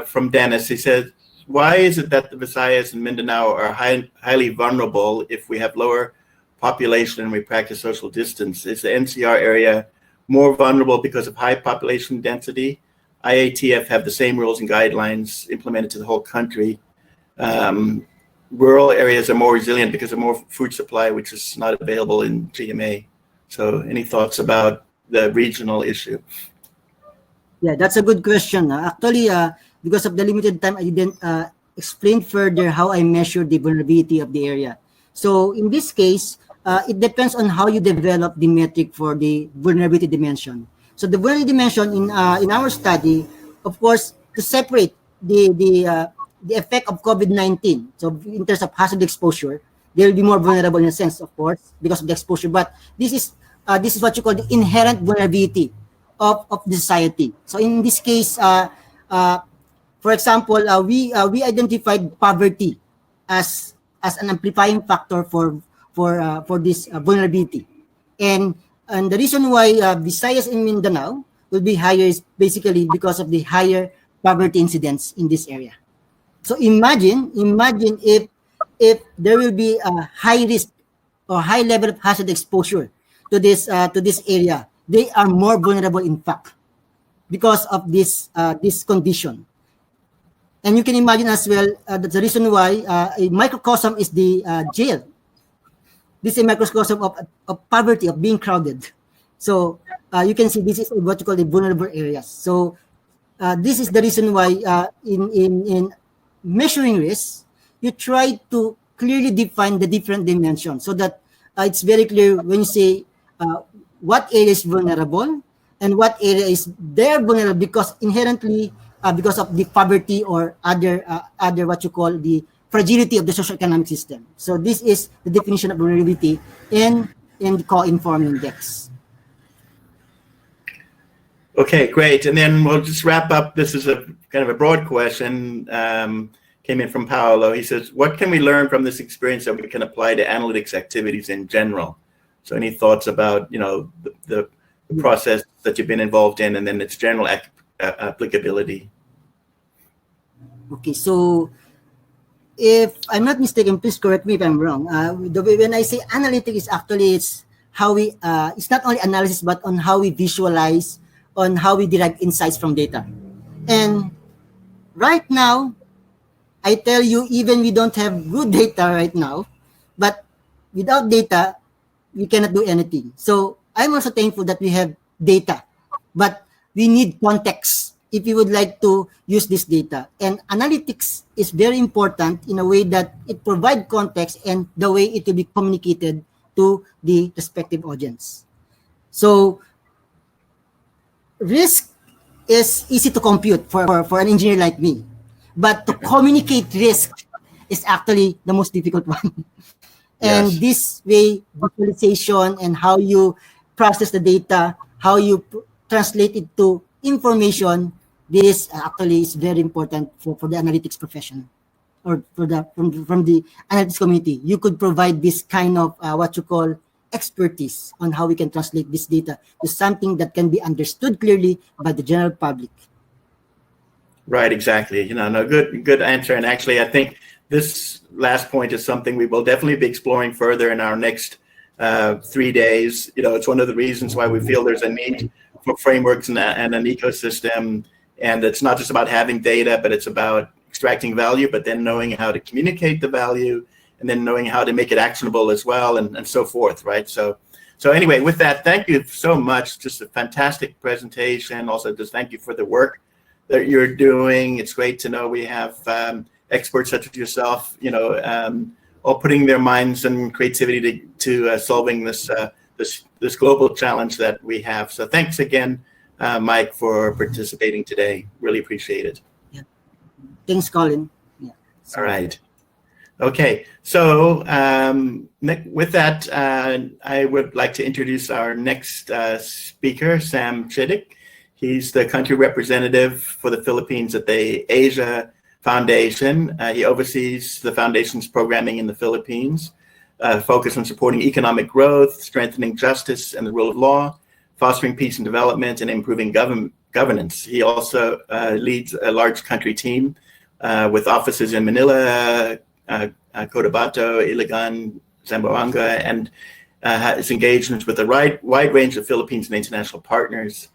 Speaker 1: from Dennis. He said, "Why is it that the Visayas and Mindanao are highly vulnerable if we have lower population and we practice social distance? Is the NCR area more vulnerable because of high population density? IATF have the same rules and guidelines implemented to the whole country. Rural areas are more resilient because of more food supply, which is not available in GMA." So any thoughts about the regional issue?
Speaker 2: Yeah, that's a good question. Actually, because of the limited time, I didn't explain further how I measure the vulnerability of the area. So in this case, it depends on how you develop the metric for the vulnerability dimension. So the vulnerability dimension in our study, of course, to separate the effect of COVID-19. So in terms of hazard exposure, they will be more vulnerable in a sense, of course, because of the exposure. But this is what you call the inherent vulnerability of the society. So in this case, for example, we identified poverty as an amplifying factor for this vulnerability, and the reason why Visayas and Mindanao will be higher is basically because of the higher poverty incidence in this area. So imagine if there will be a high risk or high level of hazard exposure to this area. They are more vulnerable, in fact, because of this condition. And you can imagine as well that's the reason why a microcosm is the jail. This is a microcosm of poverty, of being crowded. So you can see this is what you call the vulnerable areas. So this is the reason why in measuring risk, you try to clearly define the different dimensions so that it's very clear when you say what area is vulnerable and what area is they're vulnerable because inherently because of the poverty or other what you call the fragility of the social economic system. So this is the definition of vulnerability in the co-inform index.
Speaker 1: Okay, great. And then we'll just wrap up. This is a kind of a broad question. Came in from Paolo. He says, what can we learn from this experience that we can apply to analytics activities in general? So any thoughts about, the process that you've been involved in and then its general applicability?
Speaker 2: Okay, so if I'm not mistaken, please correct me if I'm wrong. When I say analytics, it's how we, it's not only analysis, but on how we visualize, on how we derive insights from data. And right now, I tell you, even we don't have good data right now, but without data, we cannot do anything. So I'm also thankful that we have data, but we need context if we would like to use this data. And analytics is very important in a way that it provides context and the way it will be communicated to the respective audience. So risk is easy to compute for an engineer like me, but to communicate risk is actually the most difficult one. And
Speaker 1: Yes.
Speaker 2: this way, visualization and how you process the data, how you translate it to information, this actually is very important for the analytics profession or for the from the analytics community. You could provide this kind of what you call expertise on how we can translate this data to something that can be understood clearly by the general public.
Speaker 1: Right, exactly. No, good answer. And actually, I think this last point is something we will definitely be exploring further in our next 3 days. It's one of the reasons why we feel there's a need for frameworks and an ecosystem. And it's not just about having data, but it's about extracting value, but then knowing how to communicate the value and then knowing how to make it actionable as well and so forth, right? So anyway, with that, thank you so much. Just a fantastic presentation. Also, just thank you for the work that you're doing. It's great to know we have experts such as yourself, all putting their minds and creativity to solving this global challenge that we have. So thanks again, Mike, for participating today. Really appreciate it.
Speaker 2: Yeah. Thanks, Colin. Yeah.
Speaker 1: All right. Okay. So with that, I would like to introduce our next speaker, Sam Chittick. He's the country representative for the Philippines at the Asia Foundation. He oversees the foundation's programming in the Philippines, focused on supporting economic growth, strengthening justice and the rule of law, fostering peace and development, and improving governance. He also leads a large country team with offices in Manila, Cotabato, Iligan, Zamboanga, and has engagements with a wide range of Philippines and international partners.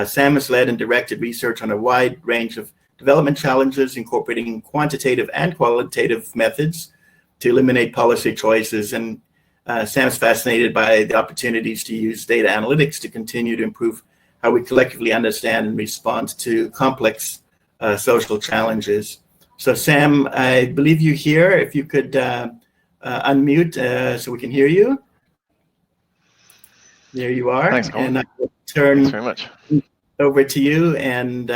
Speaker 1: Sam has led and directed research on a wide range of development challenges, incorporating quantitative and qualitative methods to eliminate policy choices. And Sam's fascinated by the opportunities to use data analytics to continue to improve how we collectively understand and respond to complex social challenges. So Sam, I believe you're here. If you could unmute so we can hear you. There you are.
Speaker 3: Thanks, Colin.
Speaker 1: And I will turn
Speaker 3: Thanks very much.
Speaker 1: over to you. And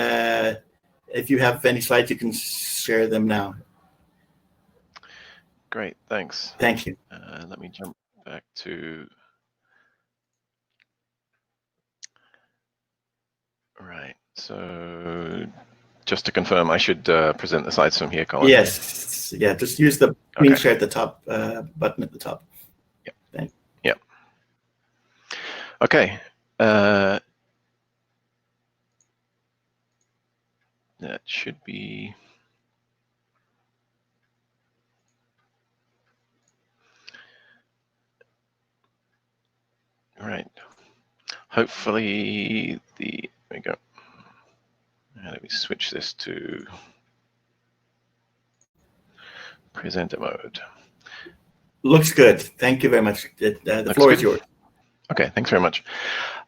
Speaker 1: if you have any slides, you can share them now.
Speaker 3: Great, thanks.
Speaker 1: Thank you.
Speaker 3: Let me jump back to. Right, so just to confirm, I should present the slides from here, Colin?
Speaker 1: Yes, yeah, just use the screen share at the top, button at the top.
Speaker 3: Yep.
Speaker 1: Thanks.
Speaker 3: Yep. Okay. That should be. Right. Hopefully there we go. Now let me switch this to presenter mode.
Speaker 1: Looks good. Thank you very much. The floor is yours.
Speaker 3: Okay, thanks very much.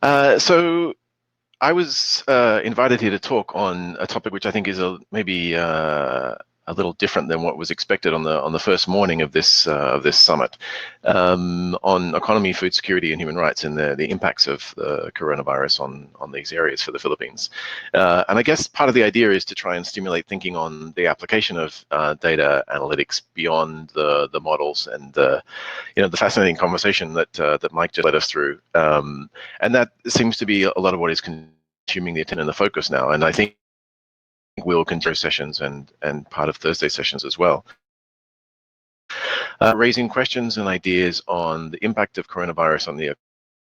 Speaker 3: So I was invited here to talk on a topic which I think is maybe a a little different than what was expected on the first morning of this summit, on economy, food security, and human rights, and the impacts of the coronavirus on these areas for the Philippines. And I guess part of the idea is to try and stimulate thinking on the application of data analytics beyond the models and the fascinating conversation that Mike just led us through. And that seems to be a lot of what is consuming the attention and the focus now. And I think we'll continue sessions and part of Thursday sessions as well, raising questions and ideas on the impact of coronavirus on the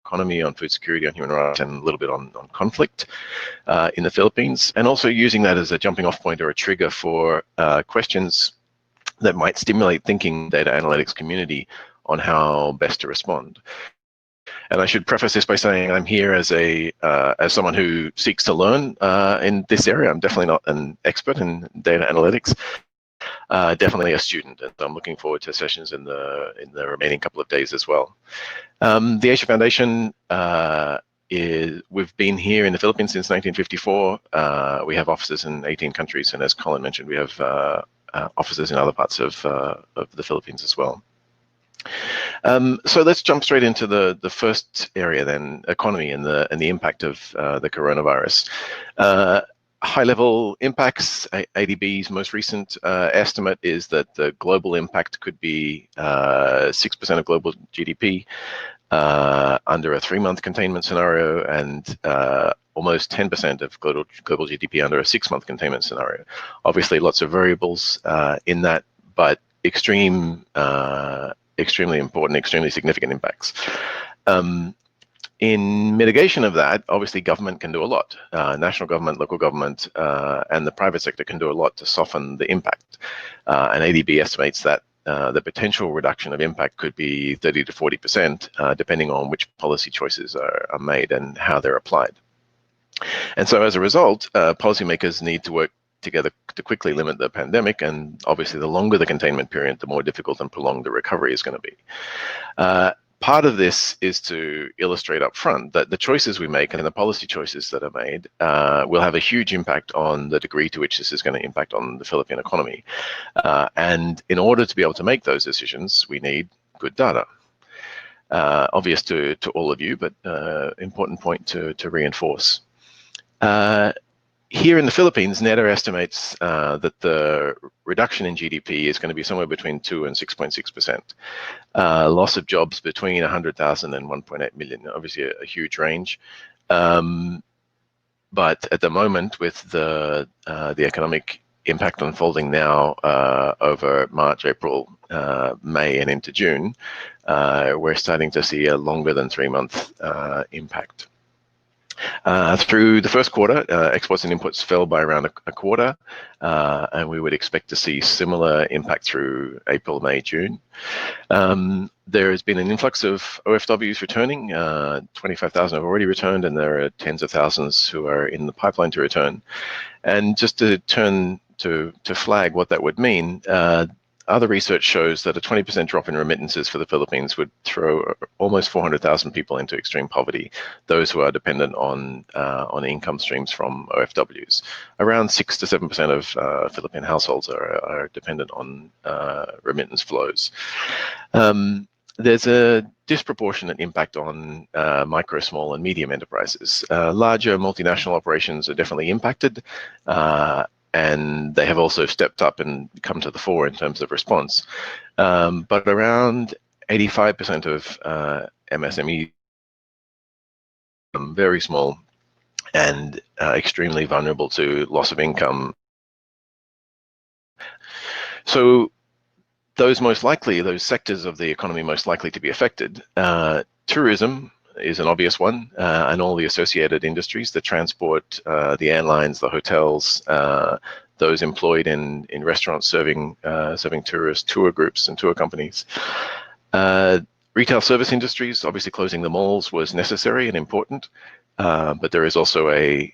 Speaker 3: economy, on food security, on human rights, and a little bit on conflict in the Philippines, and also using that as a jumping off point or a trigger for questions that might stimulate thinking data analytics community on how best to respond. And I should preface this by saying I'm here as someone who seeks to learn in this area. I'm definitely not an expert in data analytics, definitely a student, and I'm looking forward to sessions in the remaining couple of days as well. The Asia Foundation we've been here in the Philippines since 1954. We have offices in 18 countries, and as Colin mentioned, we have offices in other parts of the Philippines as well. So let's jump straight into the first area then, economy and the impact of the coronavirus. High-level impacts. ADB's most recent estimate is that the global impact could be 6% of global GDP under a 3-month containment scenario, and almost 10% of global GDP under a 6-month containment scenario. Obviously, lots of variables in that, but extremely important, extremely significant impacts. In mitigation of that, obviously government can do a lot. National government, local government, and the private sector can do a lot to soften the impact. And ADB estimates that the potential reduction of impact could be 30 to 40%, depending on which policy choices are made and how they're applied. And so as a result, policymakers need to work together to quickly limit the pandemic, and obviously the longer the containment period, the more difficult and prolonged the recovery is going to be. Part of this is to illustrate up front that the choices we make and the policy choices that are made will have a huge impact on the degree to which this is going to impact on the Philippine economy. And in order to be able to make those decisions, we need good data. Obvious to all of you, but important point to reinforce. Here in the Philippines, NEDA estimates that the reduction in GDP is going to be somewhere between 2 and 6.6%. Loss of jobs between 100,000 and 1.8 million, obviously a huge range. But at the moment, with the economic impact unfolding now over March, April, May, and into June, we're starting to see a longer than 3-month impact. Through the first quarter, exports and imports fell by around a quarter, and we would expect to see similar impact through April, May, June. There has been an influx of OFWs returning. 25,000 have already returned, and there are tens of thousands who are in the pipeline to return. And just to turn to flag what that would mean, other research shows that a 20% drop in remittances for the Philippines would throw almost 400,000 people into extreme poverty, those who are dependent on income streams from OFWs. Around 6 to 7% of Philippine households are dependent on remittance flows. There's a disproportionate impact on micro, small, and medium enterprises. Larger multinational operations are definitely impacted, and they have also stepped up and come to the fore in terms of response. But around 85% of MSMEs are very small and extremely vulnerable to loss of income. So those sectors of the economy most likely to be affected, tourism is an obvious one, and all the associated industries, the transport, the airlines, the hotels, those employed in restaurants serving tourists, tour groups and tour companies. Retail service industries, obviously closing the malls was necessary and important, but there is also a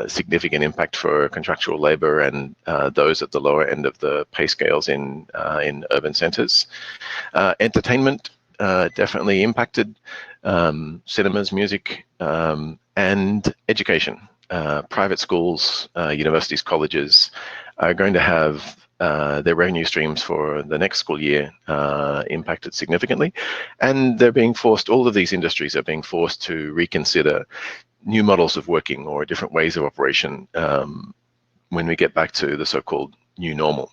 Speaker 3: significant impact for contractual labor and those at the lower end of the pay scales in urban centers. Entertainment definitely impacted. Cinemas, music, and education. Private schools, universities, colleges are going to have their revenue streams for the next school year impacted significantly, and they're being forced. All of these industries are being forced to reconsider new models of working or different ways of operation when we get back to the so-called new normal.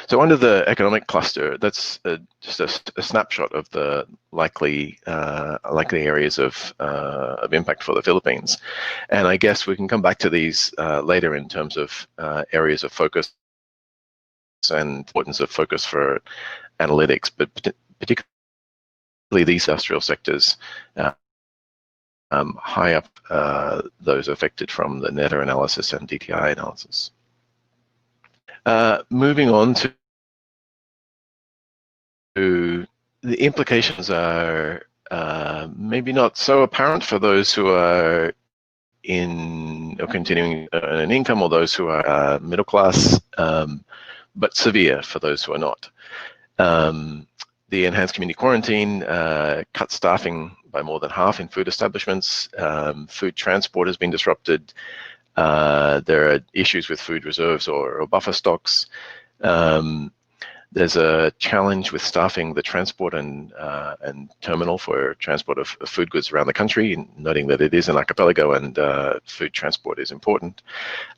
Speaker 3: So under the economic cluster, that's just a snapshot of the likely areas of impact for the Philippines. And I guess we can come back to these later in terms of areas of focus and importance of focus for analytics, but particularly these industrial sectors high up those affected from the NETA analysis and DTI analysis. Moving on to the implications are maybe not so apparent for those who are in or continuing an income, or those who are middle class, but severe for those who are not. The enhanced community quarantine cut staffing by more than half in food establishments. Food transport has been disrupted. There are issues with food reserves or buffer stocks. There's a challenge with staffing the transport and terminal for transport of food goods around the country, noting that it is an archipelago and food transport is important.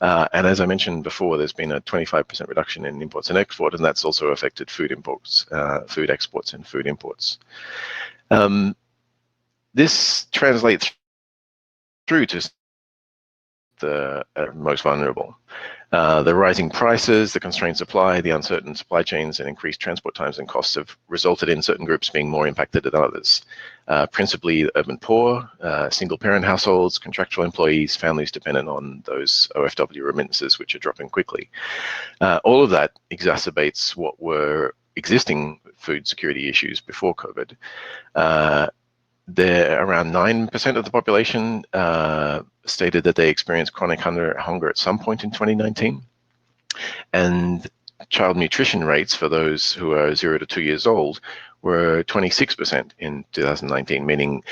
Speaker 3: And as I mentioned before, there's been a 25% reduction in imports and exports, and that's also affected food imports, food exports and food imports. This translates through to the most vulnerable. The rising prices, the constrained supply, the uncertain supply chains, and increased transport times and costs have resulted in certain groups being more impacted than others. Principally urban poor, single-parent households, contractual employees, families dependent on those OFW remittances, which are dropping quickly. All of that exacerbates what were existing food security issues before COVID. Around 9% of the population stated that they experienced chronic hunger at some point in 2019. And child nutrition rates for those who are 0 to 2 years old were 26% in 2019, meaning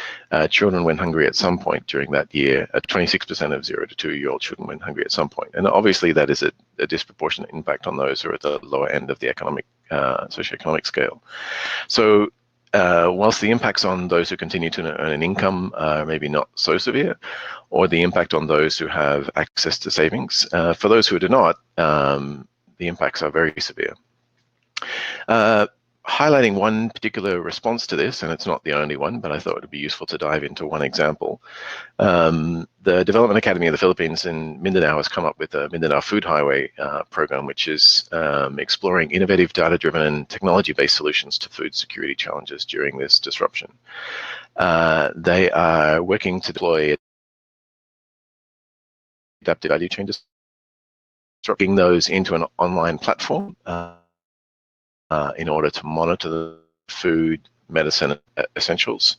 Speaker 3: children went hungry at some point during that year. 26% of 0 to 2-year-old children went hungry at some point. And obviously that is a disproportionate impact on those who are at the lower end of the socioeconomic scale. So whilst the impacts on those who continue to earn an income are maybe not so severe, or the impact on those who have access to savings, for those who do not, the impacts are very severe. Highlighting one particular response to this, and it's not the only one, but I thought it would be useful to dive into one example. The Development Academy of the Philippines in Mindanao has come up with a Mindanao Food Highway program, which is exploring innovative data-driven and technology-based solutions to food security challenges during this disruption. They are working to deploy adaptive value chain, disrupting those into an online platform in order to monitor the food, medicine essentials,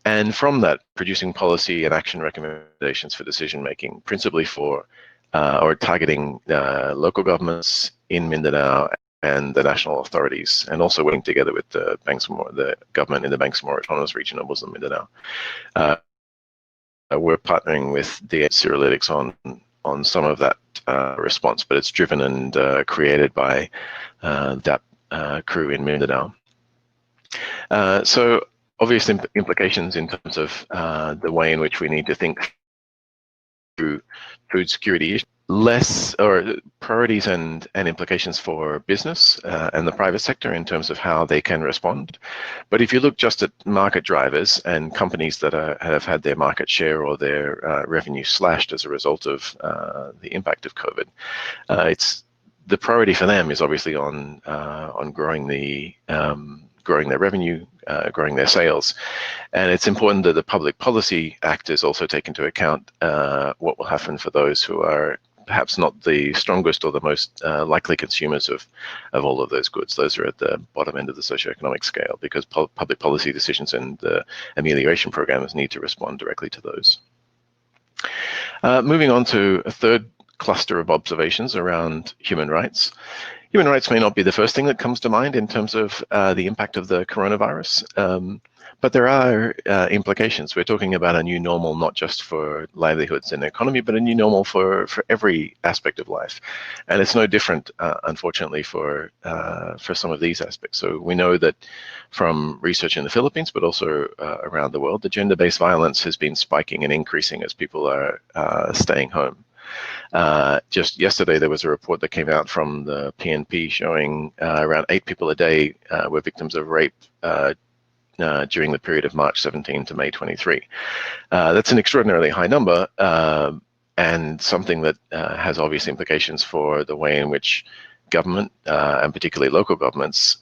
Speaker 3: and from that producing policy and action recommendations for decision making, principally for or targeting local governments in Mindanao and the national authorities, and also working together with the government in the Bangsamoro Autonomous Region of Muslim Mindanao. We're partnering with the Seralytics on some of that response, but it's driven and created by DAP crew in Mindanao. So obvious implications in terms of the way in which we need to think through food security issues. Less or priorities and implications for business and the private sector in terms of how they can respond. But if you look just at market drivers and companies that have had their market share or their revenue slashed as a result of the impact of COVID, the priority for them is obviously on growing their revenue, growing their sales. And it's important that the public policy actors also take into account what will happen for those who are perhaps not the strongest or the most likely consumers of all of those goods. Those are at the bottom end of the socioeconomic scale, because public policy decisions and the amelioration programs need to respond directly to those. Moving on to a third cluster of observations around human rights. Human rights may not be the first thing that comes to mind in terms of the impact of the coronavirus, but there are implications. We're talking about a new normal, not just for livelihoods and the economy, but a new normal for every aspect of life. And it's no different, unfortunately, for some of these aspects. So we know that from research in the Philippines, but also around the world, the gender-based violence has been spiking and increasing as people are staying home. Just yesterday, there was a report that came out from the PNP showing around 8 people a day were victims of rape during the period of March 17 to May 23. That's an extraordinarily high number and something that has obvious implications for the way in which government, and particularly local governments,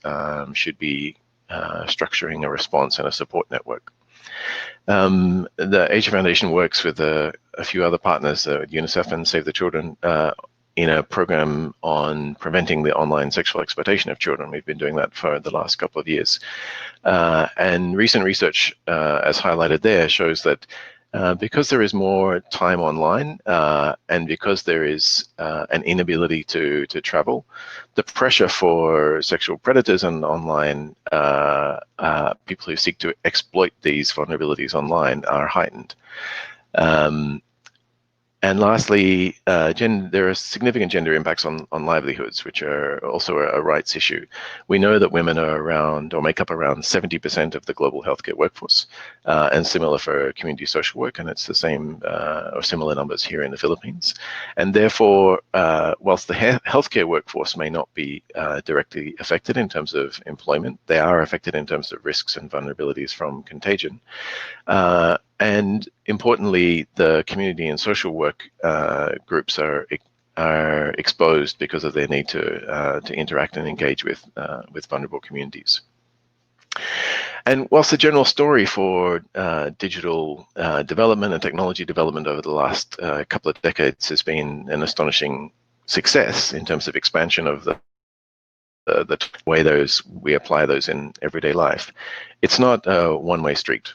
Speaker 3: should be structuring a response and a support network. The Asia Foundation works with a few other partners, UNICEF and Save the Children, in a program on preventing the online sexual exploitation of children. We've been doing that for the last couple of years. And recent research, as highlighted there, shows that because there is more time online and because there is an inability to travel, the pressure for sexual predators and online people who seek to exploit these vulnerabilities online are heightened. And lastly, there are significant gender impacts on livelihoods, which are also a rights issue. We know that women are around, or make up around 70% of the global healthcare workforce, and similar for community social work, and it's the same or similar numbers here in the Philippines. And therefore, whilst the healthcare workforce may not be directly affected in terms of employment, they are affected in terms of risks and vulnerabilities from contagion. And importantly, the community and social work groups are exposed because of their need to interact and engage with vulnerable communities. And whilst the general story for digital development and technology development over the last couple of decades has been an astonishing success in terms of expansion of the way we apply those in everyday life, it's not a one-way street.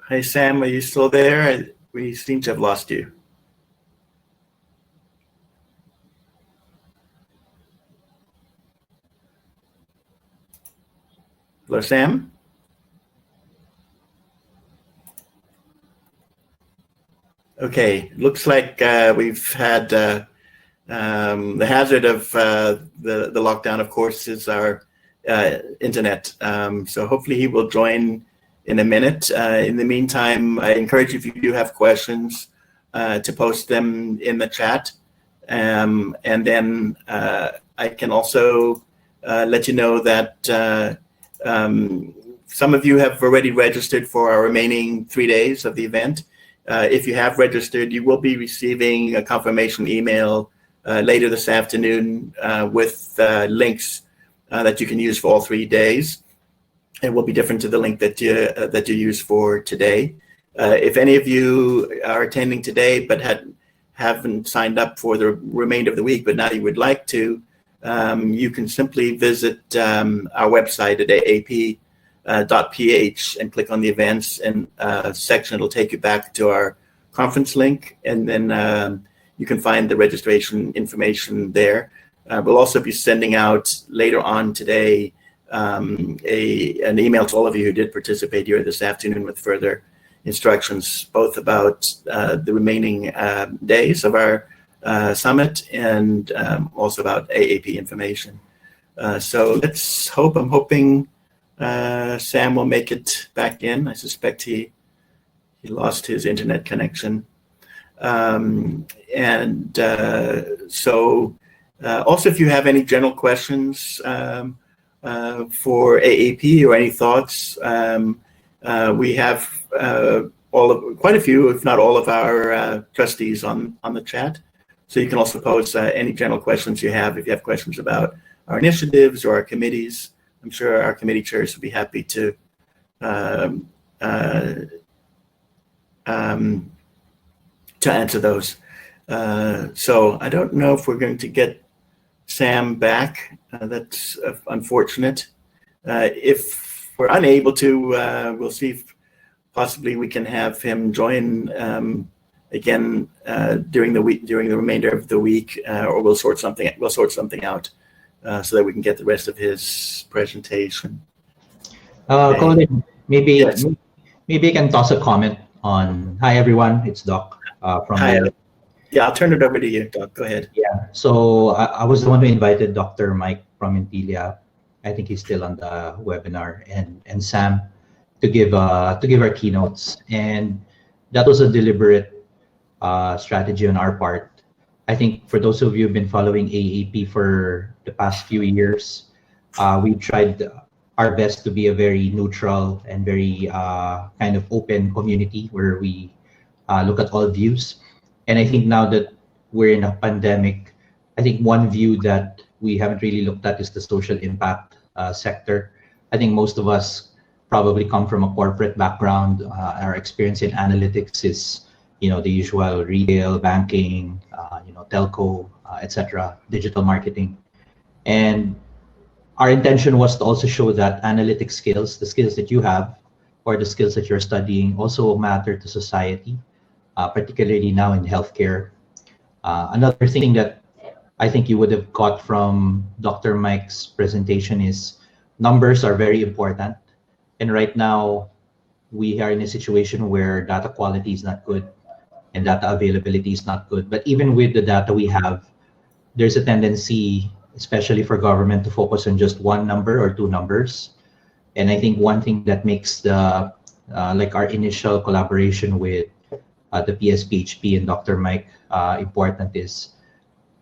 Speaker 1: Hi, Sam, are you still there? We seem to have lost you. Hello, Sam? Okay, looks like we've had the hazard of the lockdown, of course, is our internet. So hopefully he will join in a minute. In the meantime, I encourage you, if you do have questions, to post them in the chat. And then I can also let you know that some of you have already registered for our remaining 3 days of the event. If you have registered, you will be receiving a confirmation email later this afternoon with links that you can use for all 3 days. It will be different to the link that you use for today. If any of you are attending today but haven't signed up for the remainder of the week, but now you would like to, you can simply visit our website at aap.ph and click on the events and section. It'll take you back to our conference link, and then you can find the registration information there. We'll also be sending out later on today an email to all of you who did participate here this afternoon with further instructions, both about the remaining days of our summit and also about AAP information. So let's hope, I'm hoping Sam will make it back in. I suspect he lost his internet connection. So also, if you have any general questions for AAP or any thoughts, we have quite a few, if not all of our trustees on the chat. So you can also pose any general questions you have. If you have questions about our initiatives or our committees, I'm sure our committee chairs would be happy to answer those. So I don't know if we're going to get Sam back. That's unfortunate. If we're unable to, we'll see if possibly we can have him join again during the week, during the remainder of the week, or we'll sort something out so that we can get the rest of his presentation.
Speaker 4: Colin, maybe
Speaker 1: Yes.
Speaker 4: maybe I can toss a comment on. Hi everyone, it's Doc from.
Speaker 1: Hi. Yeah, I'll turn it over to you, Doc. Go ahead.
Speaker 4: Yeah. So I was the one who invited Dr. Mike from Intilia. I think he's still on the webinar, and Sam to give our keynotes, and that was a deliberate strategy on our part. I think for those of you who've been following AAP for the past few years, we tried our best to be a very neutral and very kind of open community where we look at all views. And I think now that we're in a pandemic, I think one view that we haven't really looked at is the social impact sector. I think most of us probably come from a corporate background. Our experience in analytics is, the usual retail, banking, telco, etc., digital marketing. And our intention was to also show that analytic skills, the skills that you have or the skills that you're studying, also matter to society, particularly now in healthcare. Another thing that I think you would have got from Dr. Mike's presentation is numbers are very important. And right now, we are in a situation where data quality is not good and data availability is not good. But even with the data we have, there's a tendency, especially for government, to focus on just one number or two numbers. And I think one thing that makes the like our initial collaboration with the PSPHP and Dr. Mike important is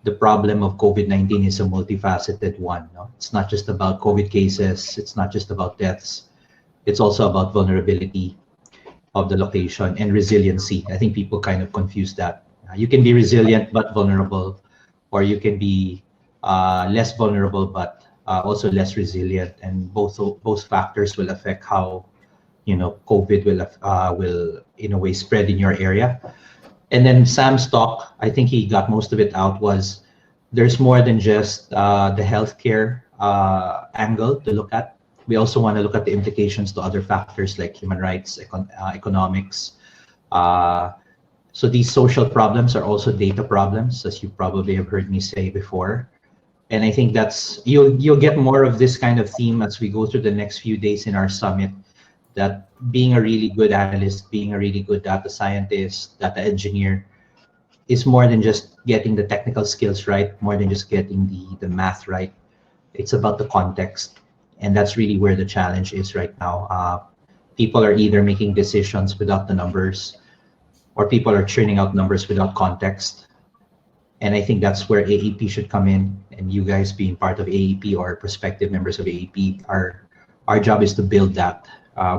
Speaker 4: the problem of COVID-19 is a multifaceted one. No? It's not just about COVID cases. It's not just about deaths. It's also about vulnerability of the location and resiliency. I think people kind of confuse that. You can be resilient but vulnerable, or you can be less vulnerable but also less resilient, and both factors will affect how COVID will in a way spread in your area. And then Sam's talk, I think he got most of it out, was there's more than just the healthcare angle to look at. We also want to look at the implications to other factors like human rights, economics. So these social problems are also data problems, as you probably have heard me say before. And I think that's you'll get more of this kind of theme as we go through the next few days in our summit, that being a really good analyst, being a really good data scientist, data engineer, is more than just getting the technical skills right, more than just getting the math right. It's about the context. And that's really where the challenge is right now. People are either making decisions without the numbers, or people are churning out numbers without context. And I think that's where AEP should come in, and you guys being part of AEP or prospective members of AEP, our job is to build that,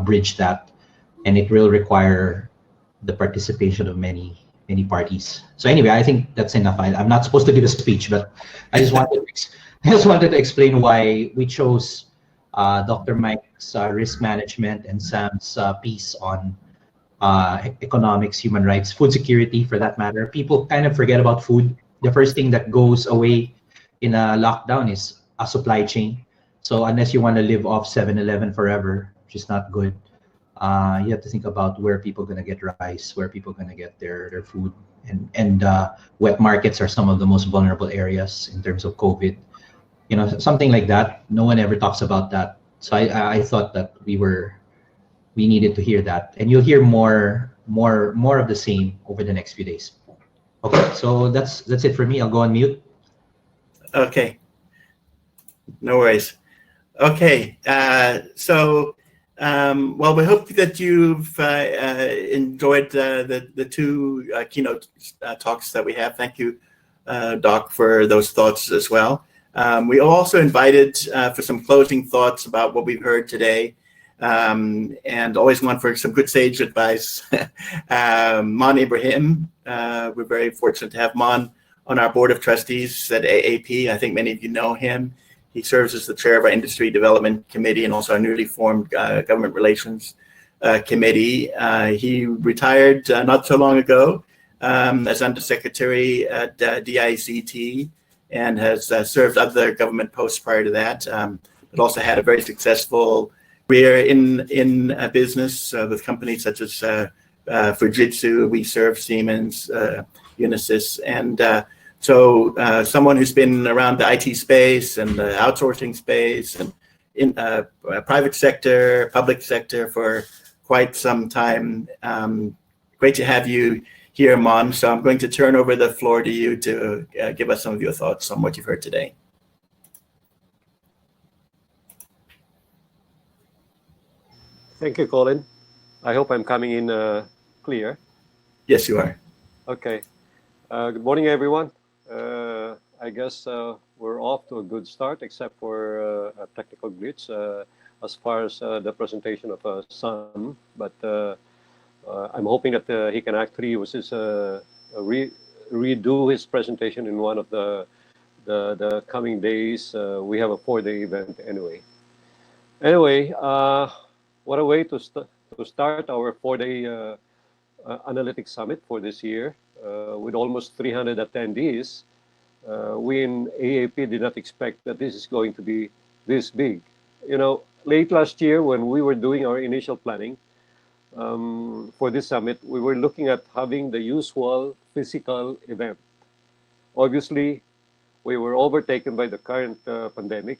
Speaker 4: bridge that, and it will require the participation of many parties. So anyway, I think that's enough. I'm not supposed to give a speech, but I just wanted to explain why we chose Dr. Mike's risk management and Sam's piece on economics, human rights, food security for that matter. People kind of forget about food. The first thing that goes away in a lockdown is a supply chain. So unless you want to live off 7-Eleven forever, which is not good, you have to think about where people are going to get rice, where people are going to get their food. And wet markets are some of the most vulnerable areas in terms of COVID. Something like that. No one ever talks about that. So I thought that we needed to hear that. And you'll hear more of the same over the next few days. Okay, so that's it for me. I'll go on mute.
Speaker 1: Okay. No worries. Okay. Well, we hope that you've enjoyed the two keynote talks that we have. Thank you, Doc, for those thoughts as well. We also invited for some closing thoughts about what we've heard today, and always want for some good sage advice. Mon Ibrahim, we're very fortunate to have Mon on our board of trustees at AAP. I think many of you know him. He serves as the chair of our Industry Development Committee and also our newly formed Government Relations Committee. He retired not so long ago as Undersecretary at DICT, and has served other government posts prior to that, but also had a very successful career in business with companies such as Fujitsu, WeServe, Siemens, Unisys, and so someone who's been around the IT space and the outsourcing space and in private sector, public sector for quite some time. Great to have you here, Mon. So I'm going to turn over the floor to you to give us some of your thoughts on what you've heard today.
Speaker 5: Thank you, Colin. I hope I'm coming in clear.
Speaker 1: Yes, you are.
Speaker 5: Okay. Good morning, everyone. I guess we're off to a good start, except for a technical glitch as far as the presentation of Sam. But I'm hoping that he can actually use his redo his presentation in one of the coming days. We have a 4-day event anyway. Anyway, what a way to start our 4-day analytics summit for this year with almost 300 attendees. We in AAP did not expect that this is going to be this big. You know, late last year when we were doing our initial planning for this summit, we were looking at having the usual physical event. Obviously, we were overtaken by the current pandemic.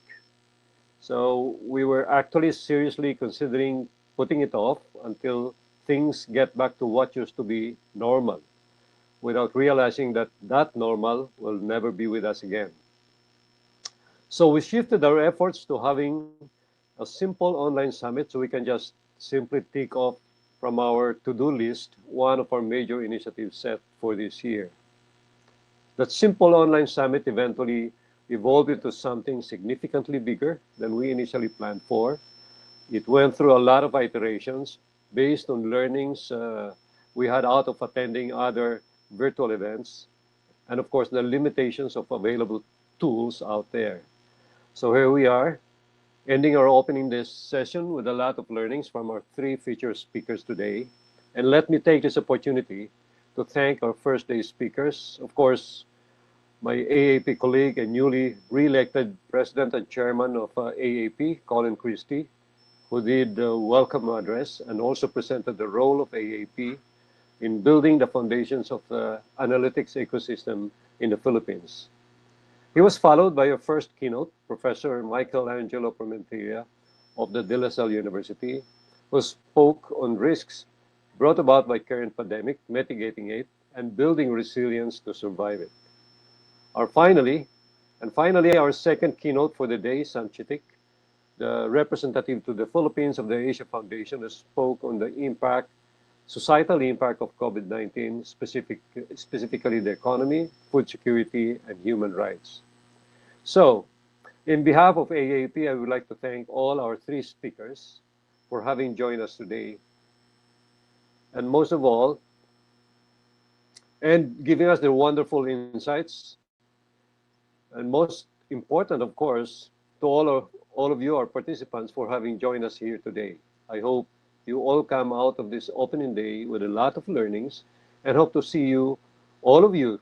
Speaker 5: So we were actually seriously considering putting it off until things get back to what used to be normal, without realizing that that normal will never be with us again. So we shifted our efforts to having a simple online summit so we can just simply tick off from our to-do list one of our major initiatives set for this year. That simple online summit eventually evolved into something significantly bigger than we initially planned for. It went through a lot of iterations based on learnings we had out of attending other virtual events, and of course the limitations of available tools out there. So here we are, ending our opening this session with a lot of learnings from our 3 featured speakers today. And let me take this opportunity to thank our first day speakers. Of course, my AAP colleague and newly re-elected president and chairman of AAP, Colin Christie, who did the welcome address and also presented the role of AAP in building the foundations of the analytics ecosystem in the Philippines. He was followed by a first keynote, Professor Michelangelo Promentilla of the De La Salle University, who spoke on risks brought about by current pandemic, mitigating it, and building resilience to survive it. Finally, our second keynote for the day, Sam Chitik, the representative to the Philippines of the Asia Foundation, who spoke on the societal impact of COVID-19, specifically the economy, food security, and human rights. So, in behalf of AAP, I would like to thank all our 3 speakers for having joined us today. And most of all, and giving us their wonderful insights. And most important, of course, to all of you, our participants, for having joined us here today. I hope you all come out of this opening day with a lot of learnings, and hope to see you, all of you,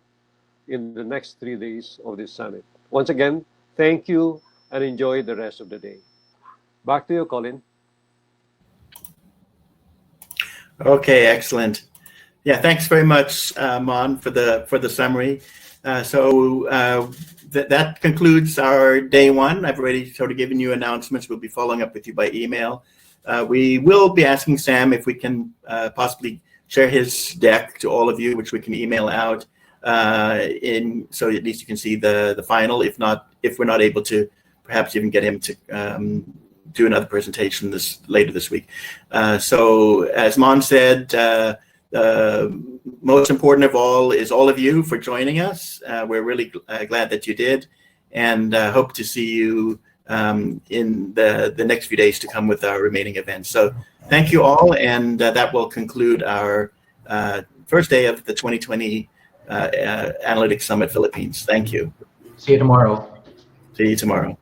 Speaker 5: in the next 3 days of this summit. Once again, thank you and enjoy the rest of the day. Back to you, Colin.
Speaker 1: Okay, excellent. Yeah, thanks very much, Mon, for the summary. That concludes our day 1. I've already sort of given you announcements. We'll be following up with you by email. We will be asking Sam if we can possibly share his deck to all of you, which we can email out so at least you can see the final. If we're not able to, perhaps even get him to do another presentation later this week. So as Mon said, most important of all is all of you for joining us. We're really glad that you did, and hope to see you in the next few days to come with our remaining events. So thank you all, and that will conclude our first day of the 2020 Analytics Summit Philippines. Thank you.
Speaker 4: See you tomorrow.
Speaker 1: See you tomorrow.